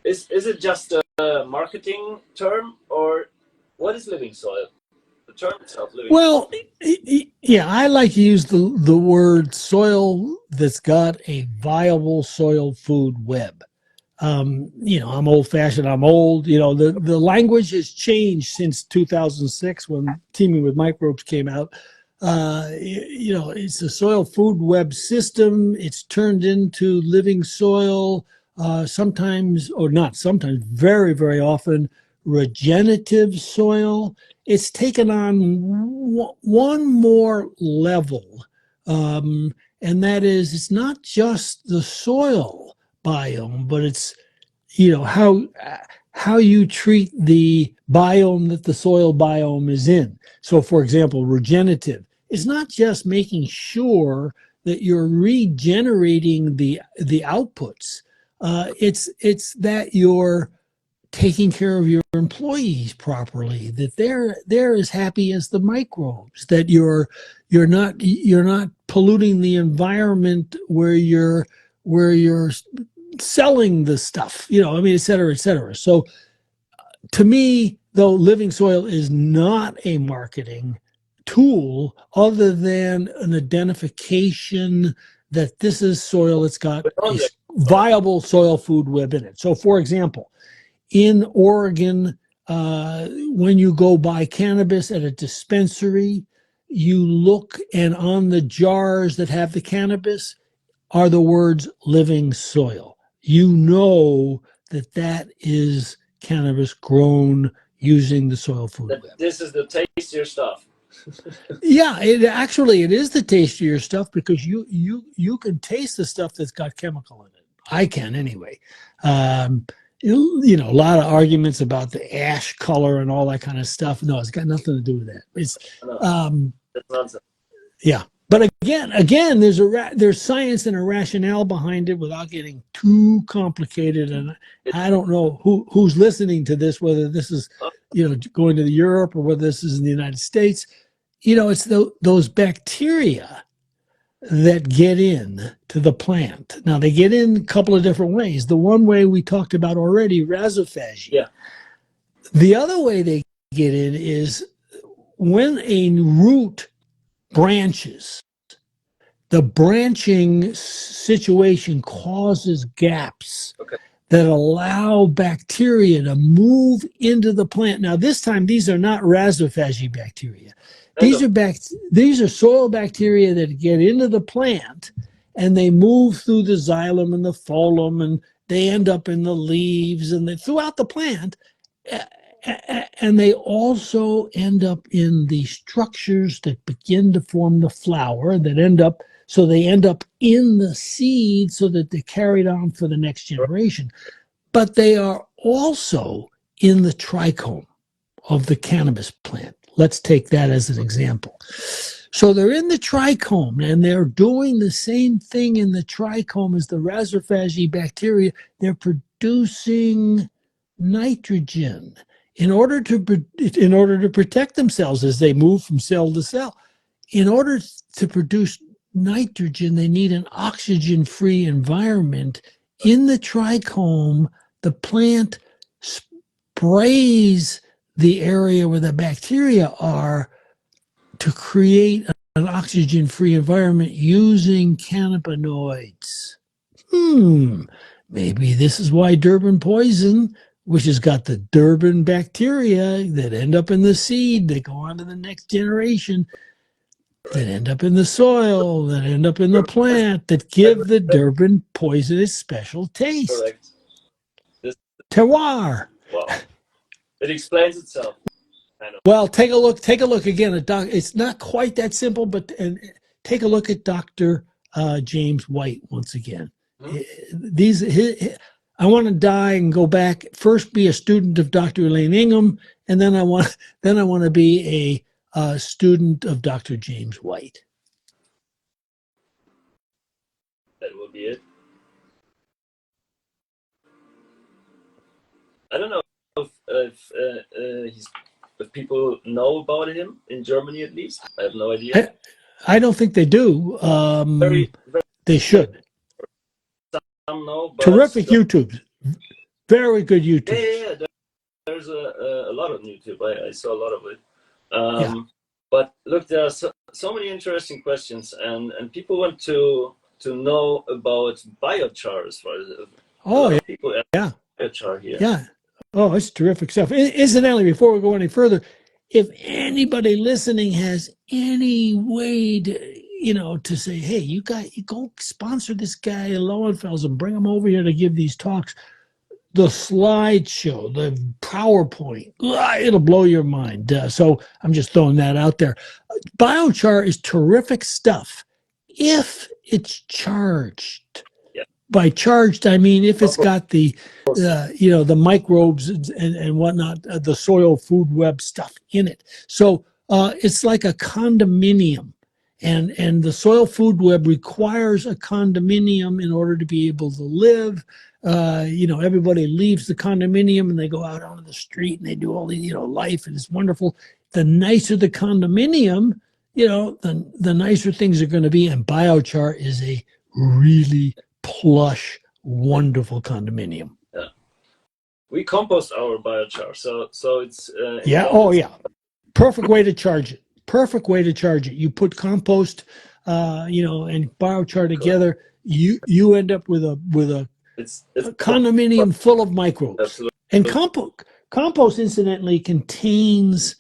Is it just a marketing term, or what is living soil? The term itself. Well, yeah, I like to use the word soil that's got a viable soil food web. I'm old-fashioned. I'm old. The language has changed since 2006 when Teaming with Microbes came out. It's a soil food web system. It's turned into living soil. Sometimes, or not sometimes, very, very often, regenerative soil. It's taken on one more level, and that is, it's not just the soil biome, but it's how you treat the biome that the soil biome is in. So, for example, regenerative is not just making sure that you're regenerating the outputs. It's that you're taking care of your employees properly, that they're as happy as the microbes, that you're not polluting the environment where you're selling the stuff, et cetera, et cetera. So to me, though, living soil is not a marketing tool other than an identification that this is soil that's got a viable soil food web in it. So, for example, in Oregon, when you go buy cannabis at a dispensary, you look, and on the jars that have the cannabis are the words living soil. You know that is cannabis grown using the soil food web. This is the tastier stuff. Yeah, it is the tastier stuff, because you can taste the stuff that's got chemical in it. I can anyway. A lot of arguments about the ash color and all that kind of stuff. No, it's got nothing to do with that. It's that's nonsense. Yeah. But again, there's science and a rationale behind it without getting too complicated. And I don't know who's listening to this, whether this is, going to Europe or whether this is in the United States. It's those bacteria that get in to the plant. Now, they get in a couple of different ways. The one way we talked about already, rhizophagy. Yeah. The other way they get in is when a root branches. The branching situation causes gaps that allow bacteria to move into the plant. Now, this time, these are not rhizophagy bacteria. These are soil bacteria that get into the plant, and they move through the xylem and the phloem, and they end up in the leaves and throughout the plant. And they also end up in the structures that begin to form the flower that end up in the seed so that they're carried on for the next generation. But they are also in the trichome of the cannabis plant. Let's take that as an example. So they're in the trichome, and they're doing the same thing in the trichome as the rhizophagy bacteria. They're producing nitrogen in order to protect themselves as they move from cell to cell. In order to produce nitrogen, they need an oxygen-free environment. In the trichome, the plant sprays the area where the bacteria are to create an oxygen-free environment using cannabinoids. Maybe this is why Durban poison, which has got the Durban bacteria that end up in the seed, that go on to the next generation, that end up in the soil, that end up in the plant, that give the Durban poison its special taste. Correct. Terroir. Wow. It explains itself. Well, take a look again at it's not quite that simple, but take a look at Dr. James White once again. I want to die and go back, first be a student of Dr. Elaine Ingham, and then I want to be a student of Dr. James White. That will be it. I don't know if people know about him in Germany, at least. I have no idea. I don't think they do. They should. Some know. But terrific YouTube. Very good YouTube. Yeah. There's a lot on YouTube. I saw a lot of it. But look, there are so many interesting questions, and people want to know about biochar as far as people have biochar here. Yeah. Oh, it's terrific stuff. Incidentally, before we go any further, if anybody listening has any way to say, hey, you go sponsor this guy Lowenfels and bring him over here to give these talks, the slideshow, the PowerPoint, it'll blow your mind. So I'm just throwing that out there. Biochar is terrific stuff if it's charged. By charged, I mean if it's got the microbes and whatnot, the soil food web stuff in it. So it's like a condominium, and the soil food web requires a condominium in order to be able to live. Everybody leaves the condominium and they go out onto the street and they do all the life, and it's wonderful. The nicer the condominium, the nicer things are going to be. And biochar is a really plush, wonderful condominium. Yeah, we compost our biochar, so it's perfect way to charge it. Perfect way to charge it. You put compost, and biochar together. You end up with a condominium full of microbes. Absolutely. And compost, incidentally, contains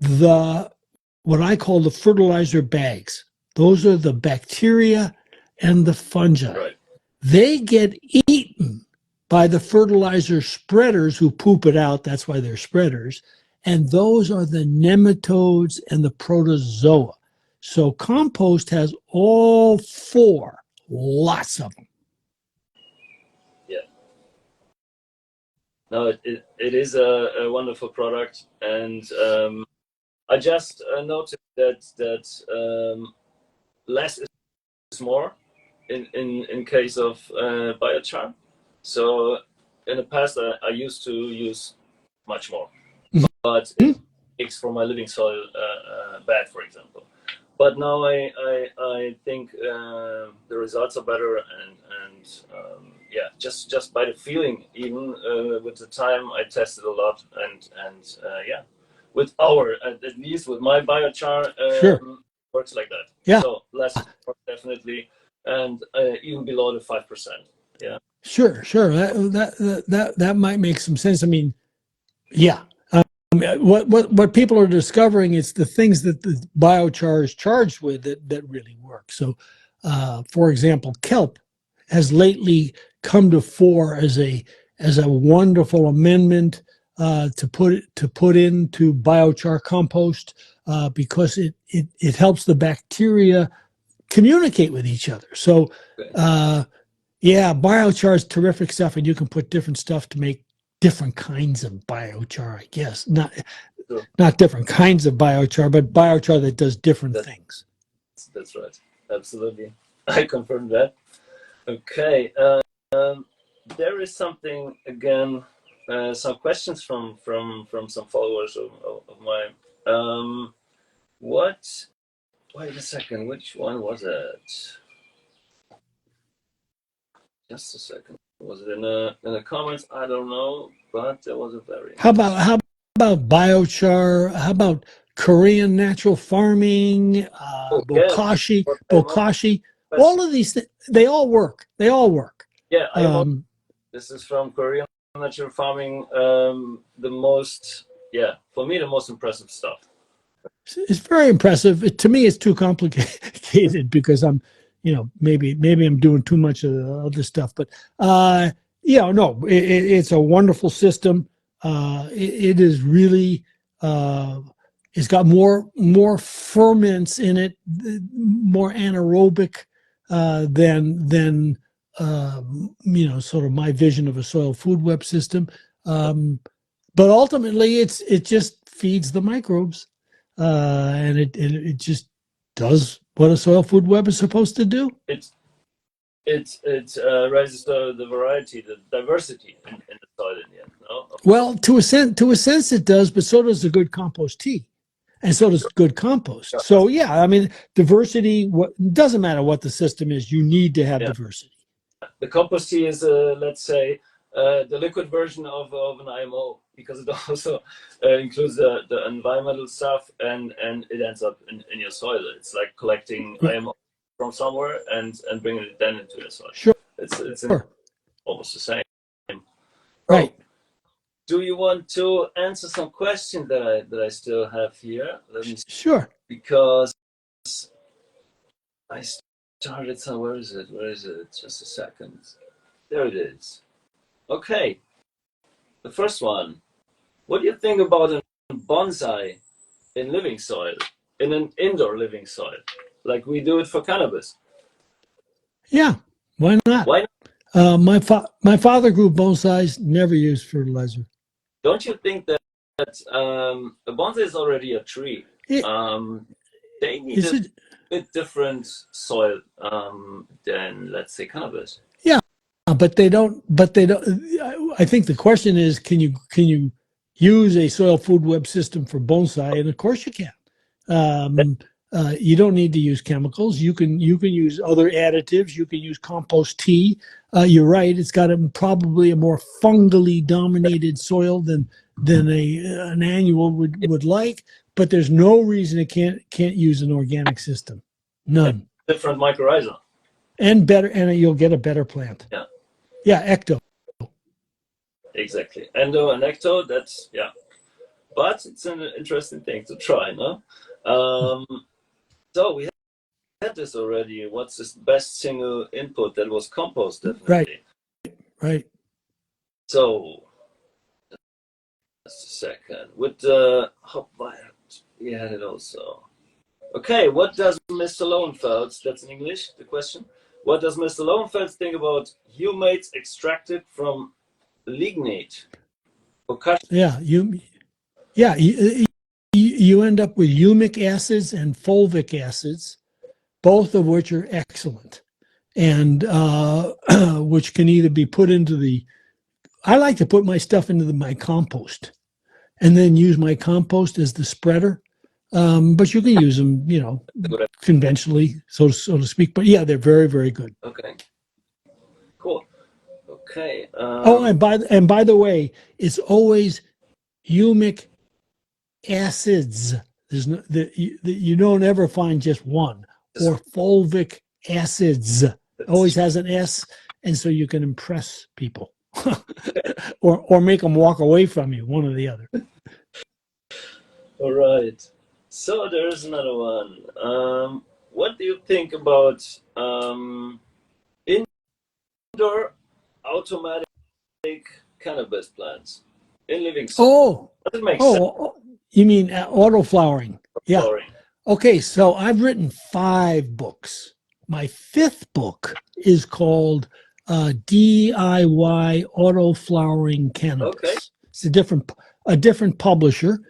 what I call the fertilizer bags. Those are the bacteria and the fungi. Right. They get eaten by the fertilizer spreaders who poop it out. That's why they're spreaders. And those are the nematodes and the protozoa. So compost has all four, lots of them. Yeah. No, it is a wonderful product. And I just noticed that less is more in case of biochar. So in the past, I used to use much more, but it makes for my living soil bad, for example. But now I think the results are better, and just by the feeling, even with the time I tested a lot, and with at least with my biochar, works like that. Yeah. So less definitely, and even below the 5%. Yeah. Sure. That might make some sense. I mean, yeah. What people are discovering is the things that the biochar is charged with that really work. So, for example, kelp has lately come to fore as a wonderful amendment to put into biochar compost because it helps the bacteria communicate with each other. So, yeah, biochar is terrific stuff, and you can put different stuff to make different kinds of biochar, I guess. Not different kinds of biochar, but biochar that does different things. That's right. Absolutely. I confirm that. Okay. There is something, again, some questions from some followers of mine. Wait a second, which one was it? Just a second. Was it in the comments? I don't know, but there was a very. How about biochar? How about Korean natural farming? Bokashi. All of these things, they all work. Yeah, this is from Korean natural farming. For me, the most impressive stuff. It's very impressive. To me, it's too complicated because I'm, maybe I'm doing too much of the other stuff. But it's a wonderful system. It is really. It's got more ferments in it, more anaerobic than sort of my vision of a soil food web system. But ultimately, it just feeds the microbes. And it just does what a soil food web is supposed to do. It raises the variety, the diversity in the soil in the end. No? Well, to a sense it does, but so does a good compost tea, and so does good compost. Sure. So yeah, I mean, diversity. Doesn't matter what the system is, you need to have diversity. The compost tea is, let's say, the liquid version of an IMO, because it also includes the environmental stuff and it ends up in your soil. It's like collecting IMO from somewhere and bringing it then into your soil. Sure. It's almost the same. Right. Do you want to answer some questions that I still have here? Let me see. Sure. Because I started somewhere. Where is it? Just a second. There it is. Okay. The first one. What do you think about a bonsai in living soil, in an indoor living soil, like we do it for cannabis? Yeah, why not? Why not? My father grew bonsais, never used fertilizer. Don't you think that a bonsai is already a tree? They need a bit different soil than, let's say, cannabis. Yeah, but they don't. I think the question is, can you use a soil food web system for bonsai? And of course you can. You don't need to use chemicals. You can use other additives. You can use compost tea. You're right. It's got probably a more fungally dominated soil than an annual would like. But there's no reason it can't use an organic system. None. Different mycorrhiza. And you'll get a better plant. Yeah. Yeah, ecto. Exactly. Endo and ecto. That's But it's an interesting thing to try, no? So we had this already. What's the best single input? That was compost, definitely. Right. So, just a second. With the we had it also. Okay, what does Mr. Lowenfels, that's in English, the question. What does Mr. Lowenfels think about humates extracted from lignite? You end up with humic acids and fulvic acids, both of which are excellent, and which can either be put into I like to put my stuff into my compost, and then use my compost as the spreader. But you can use them, conventionally, so to speak. But yeah, they're very, very good. Okay. Cool. Okay. And by the way, it's always humic acids. There's no, you don't ever find just one, or fulvic acids. Always has an S, and so you can impress people, or make them walk away from you, one or the other. All right. So there's another one. What do you think about indoor automatic cannabis plants in living soil? Oh, Does it make sense? You mean auto flowering? Yeah. Flowering. Okay, so I've written 5 books. My 5th book is called DIY Auto Flowering Cannabis. Okay. It's a different publisher.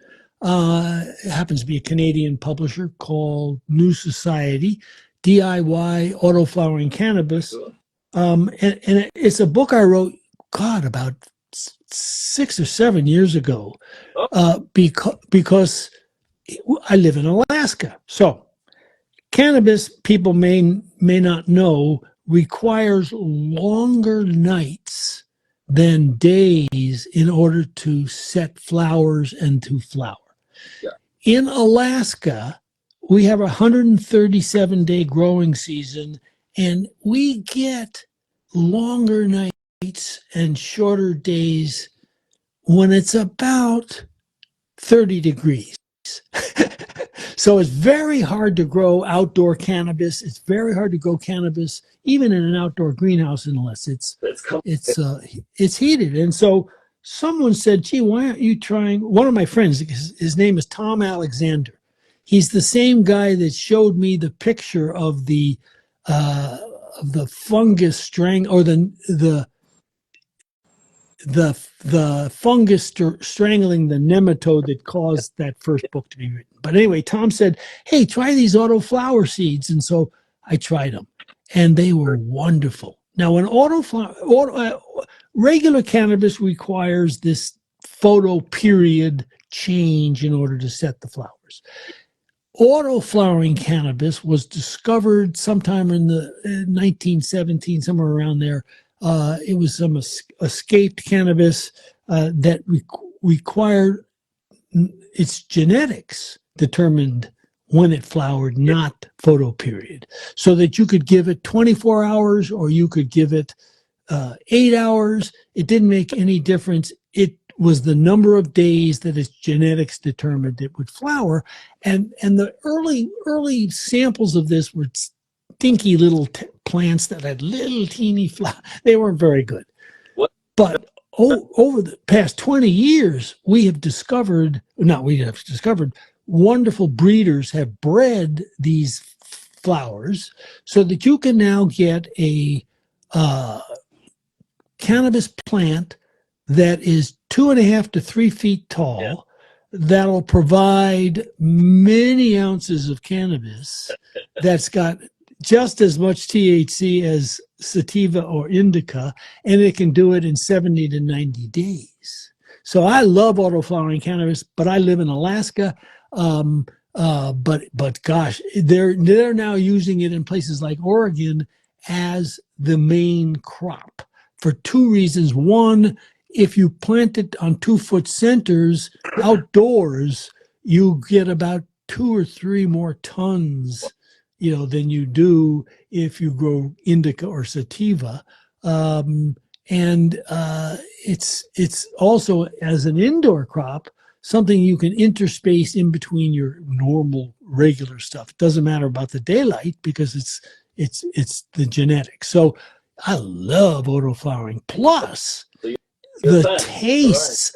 It happens to be a Canadian publisher called New Society, DIY Auto Flowering Cannabis. Cool. And it's a book I wrote, God, about 6 or 7 years ago, because I live in Alaska. So cannabis, people may not know, requires longer nights than days in order to set flowers and to flower. Yeah. In Alaska, we have a 137-day growing season, and we get longer nights and shorter days when it's about 30 degrees. So it's very hard to grow outdoor cannabis. It's very hard to grow cannabis even in an outdoor greenhouse unless it's heated. And so someone said, "Gee, why aren't you trying?" One of my friends, his name is Tom Alexander. He's the same guy that showed me the picture of the fungus or the fungus strangling the nematode that caused that first book to be written. But anyway, Tom said, "Hey, try these auto flower seeds." And so I tried them, and they were wonderful. Now, when regular cannabis requires this photo period change in order to set the flowers. Auto flowering cannabis was discovered sometime in the 1917, somewhere around there. It was some escaped cannabis that required its genetics determined when it flowered, not photo period, so that you could give it 24 hours or you could give it 8 hours. It didn't make any difference. It was the number of days that its genetics determined it would flower. And the early samples of this were stinky little plants that had little teeny flowers. They weren't very good. What? But over the past 20 years, wonderful breeders have bred these flowers so that you can now get a cannabis plant that is 2.5 to 3 feet tall. Yeah. That'll provide many ounces of cannabis that's got just as much THC as sativa or indica, and it can do it in 70 to 90 days. So I love auto flowering cannabis, but I live in Alaska. But gosh, they're now using it in places like Oregon as the main crop for 2 reasons. One, if you plant it on 2-foot centers outdoors, you get about 2 or 3 more tons, than you do if you grow indica or sativa. It's also, as an indoor crop, something you can interspace in between your normal regular stuff. It doesn't matter about the daylight because it's the genetics. So I love auto flowering. Plus, the tastes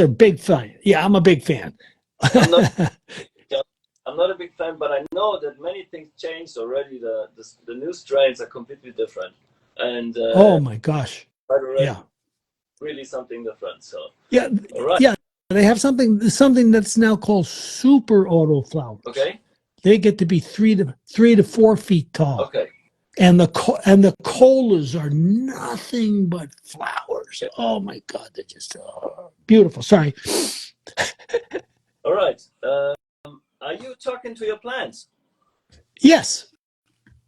are big fun. Yeah, I'm a big fan. I'm not a big fan, but I know that many things changed already. The new strains are completely different, and oh my gosh, yeah, really something different. So yeah, right. Yeah, they have something that's now called super auto flowers. Okay, they get to be 3 to 4 feet tall. Okay, and the colas are nothing but flowers. Okay. Oh my God, they're just beautiful. Sorry. All right. Are you talking to your plants? Yes.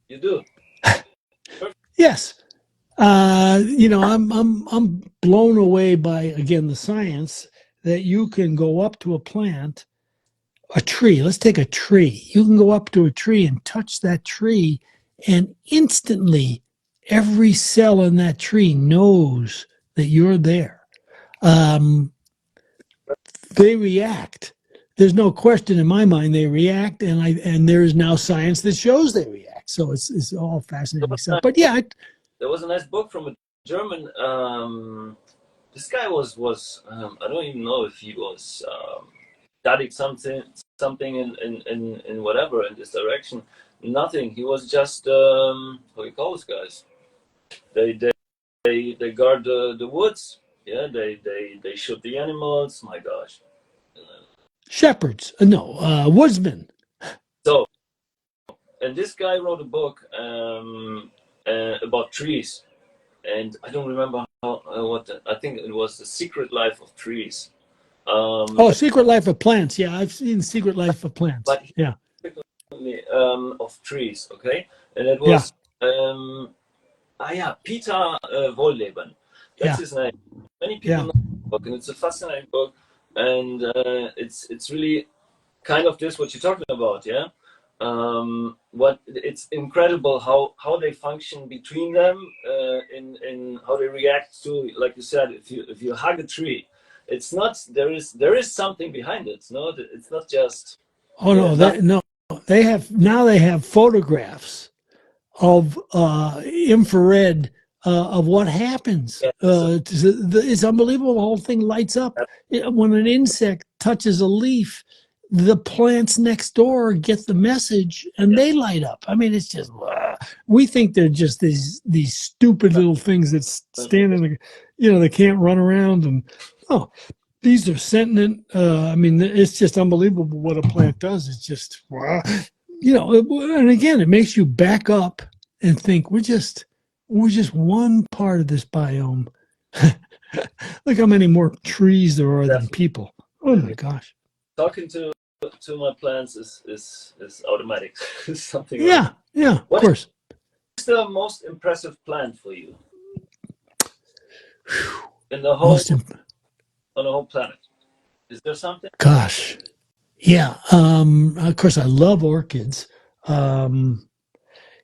You do? Yes. I'm blown away by, again, the science that you can go up to a plant, a tree. Let's take a tree. You can go up to a tree and touch that tree, and instantly every cell in that tree knows that you're there. They react. There's no question in my mind they react, and there is now science that shows they react. So it's all fascinating stuff. But yeah, there was a nice book from a German. This guy was I don't even know if he was studied something in whatever in this direction. Nothing. He was just how do you call those guys? They guard the woods. Yeah, they shoot the animals. My gosh. Shepherds, no, woodsmen. So, and this guy wrote a book about trees, and I don't remember I think it was The Secret Life of Trees. Secret Life of Plants. Yeah, I've seen Secret Life of Plants. But yeah, of trees. Okay, and it was Peter Wohlleben. That's his name. Many people know the book, and it's a fascinating book, and it's really kind of this what you're talking about, yeah. What it's incredible how they function between them, in how they react to, like you said, if you hug a tree, it's not there is something behind it. No, it's not just. They have photographs of infrared of what happens. It's unbelievable. The whole thing lights up when an insect touches a leaf. The plants next door get the message and they light up. I mean, it's just we think they're just these stupid little things that stand in the, they can't run around, and these are sentient. I mean, it's just unbelievable what a plant does. It's just and again, it makes you back up and think we're just one part of this biome. Look how many more trees there are than people. Oh my gosh! Talking to my plants is automatic. Something. Yeah, of course. What's the most impressive plant for you in the whole on the whole planet? Is there something? Gosh, yeah. Of course, I love orchids.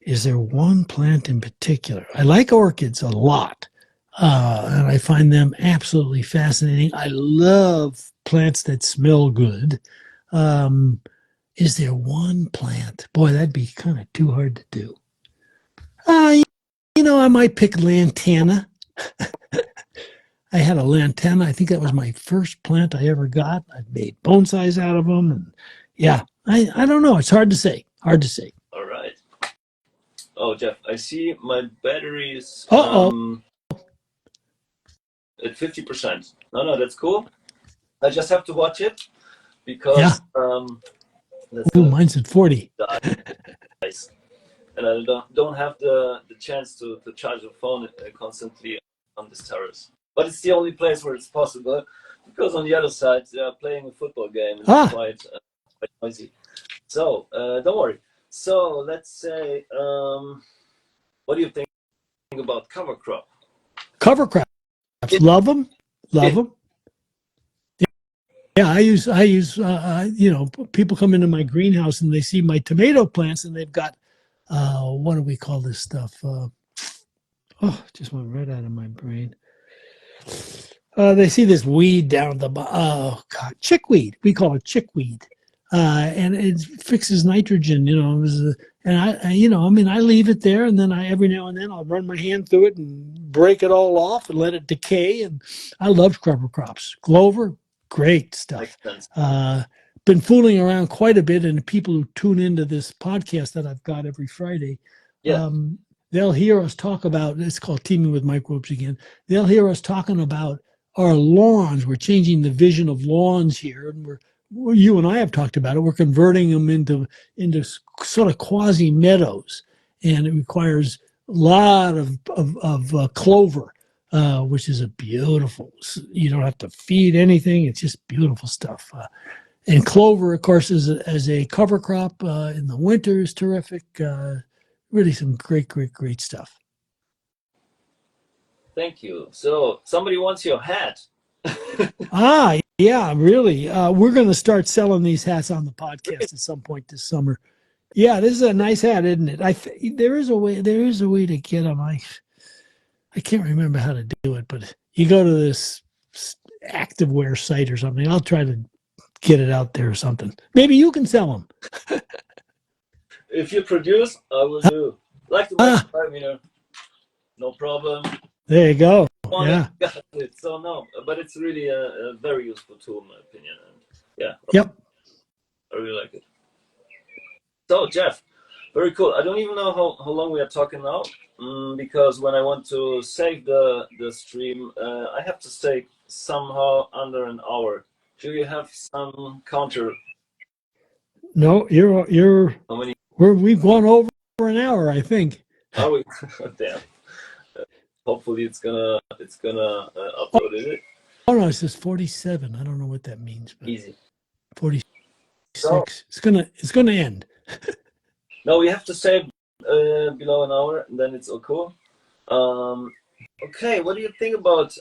Is there one plant in particular? I like orchids a lot, and I find them absolutely fascinating. I love plants that smell good. Is there one plant? Boy, that'd be kind of too hard to do. I might pick lantana. I had a lantana. I think that was my first plant I ever got. I made bonsais out of them, and I don't know. It's hard to say. All right. Oh, Jeff, I see my batteries at 50%. No, that's cool. I just have to watch it because mine's at 40. And I don't have the chance to charge the phone constantly on this terrace. But it's the only place where it's possible, because on the other side they are playing a football game. It's quite noisy. So don't worry. So let's say, what do you think about cover crop? Cover crops, love them. Yeah, I use. People come into my greenhouse and they see my tomato plants, and they've got, what do we call this stuff? Just went right out of my brain. They see this weed down at the bottom. Oh God, chickweed. We call it chickweed, and it fixes nitrogen. And I leave it there, and then every now and then I'll run my hand through it and break it all off and let it decay. And I love cover crops. Clover, great stuff. Been fooling around quite a bit, and people who tune into this podcast that I've got every Friday, they'll hear us talk about, it's called Teaming with Microbes again. They'll hear us talking about our lawns. We're changing the vision of lawns here, and you and I have talked about it. We're converting them into sort of quasi meadows, and it requires a lot of clover, which is a beautiful. You don't have to feed anything; it's just beautiful stuff. And clover, of course, as a cover crop in the winter is terrific. Really, some great stuff. Thank you. So somebody wants your hat. Yeah, really. We're going to start selling these hats on the podcast at some point this summer. Yeah, this is a nice hat, isn't it? There is a way. There is a way to get them. I can't remember how to do it, but you go to this activewear site or something. I'll try to get it out there or something. Maybe you can sell them. If you produce, I will do. Like the next 5 meter, no problem. There you go. Yeah. So no, but it's really a very useful tool, in my opinion. And yeah. Yep. I really like it. So Jeff, very cool. I don't even know how long we are talking now, because when I want to save the stream, I have to stay somehow under an hour. Do you have some counter? No, you're. How many? We've gone over an hour, I think. Are we? Damn. Hopefully it's gonna upload it. Oh no, it says 47. I don't know what that means. But Easy. 46. So, it's gonna end. No, we have to save below an hour, and then it's all cool. Okay, what do you think about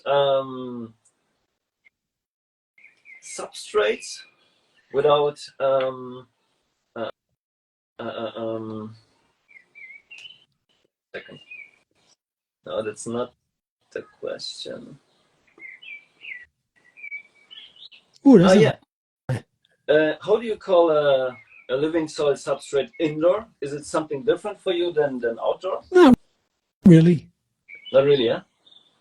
substrates without second? No, that's not the question. Ooh, that's yeah. How do you call a living soil substrate indoor? Is it something different for you than outdoor? Not really. Not really, yeah?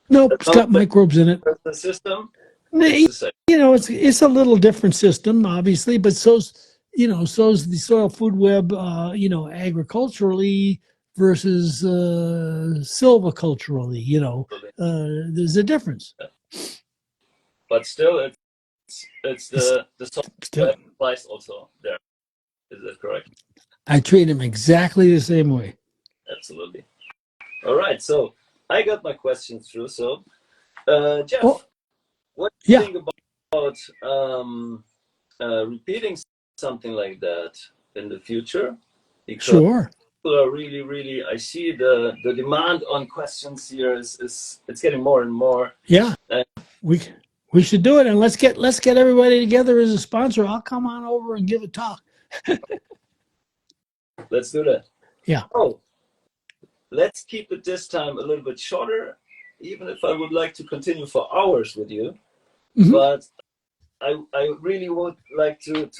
Nope, it's got microbes in it. The system? You know, it's a little different system, obviously, but so's the soil food web, agriculturally versus silviculturally, there's a difference. But still, it's the soil applies also there. Is that correct? I treat them exactly the same way. Absolutely. All right, so I got my questions through. So, Jeff, what do you think about repeating something like that in the future? Because sure. People are really. I see the demand on questions here is it's getting more and more. Yeah, we should do it, and let's get everybody together as a sponsor. I'll come on over and give a talk. Let's do that. Yeah. Oh, let's keep it this time a little bit shorter, even if I would like to continue for hours with you. Mm-hmm. But I really would like to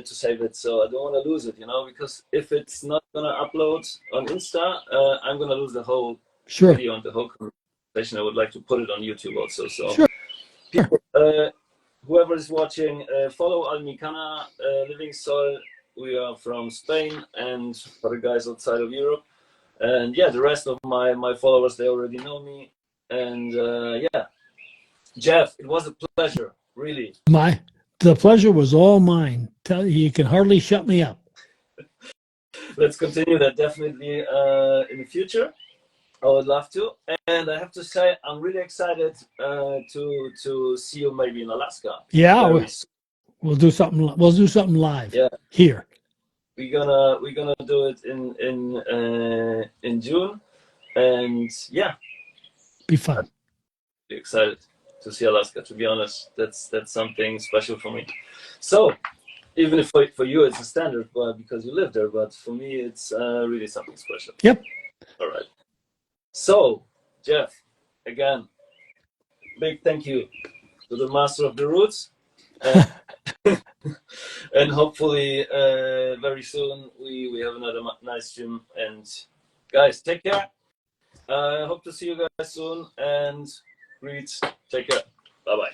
save it, so I don't want to lose it, because if it's not gonna upload on Insta, I'm gonna lose the whole video and the whole conversation. I would like to put it on YouTube also. So, sure. People, whoever is watching, follow Almicanna Living Soil. We are from Spain, and for the guys outside of Europe, and yeah, the rest of my followers, they already know me, and yeah, Jeff, it was a pleasure. Really. The pleasure was all mine. You can hardly shut me up. Let's continue that definitely in the future. I would love to. And I have to say, I'm really excited to see you maybe in Alaska. Yeah, we'll do something. We'll do something live. Yeah. Here. We're gonna do it in June, and yeah. Be fun. I'm really excited to see Alaska. To be honest, that's something special for me. So, even if for you it's a standard, but because you live there, but for me it's really something special. Yep. All right. So, Jeff, again, big thank you to the master of the roots, and hopefully very soon we have another nice stream. And guys, take care. Hope to see you guys soon, and greets. Take care. Bye-bye.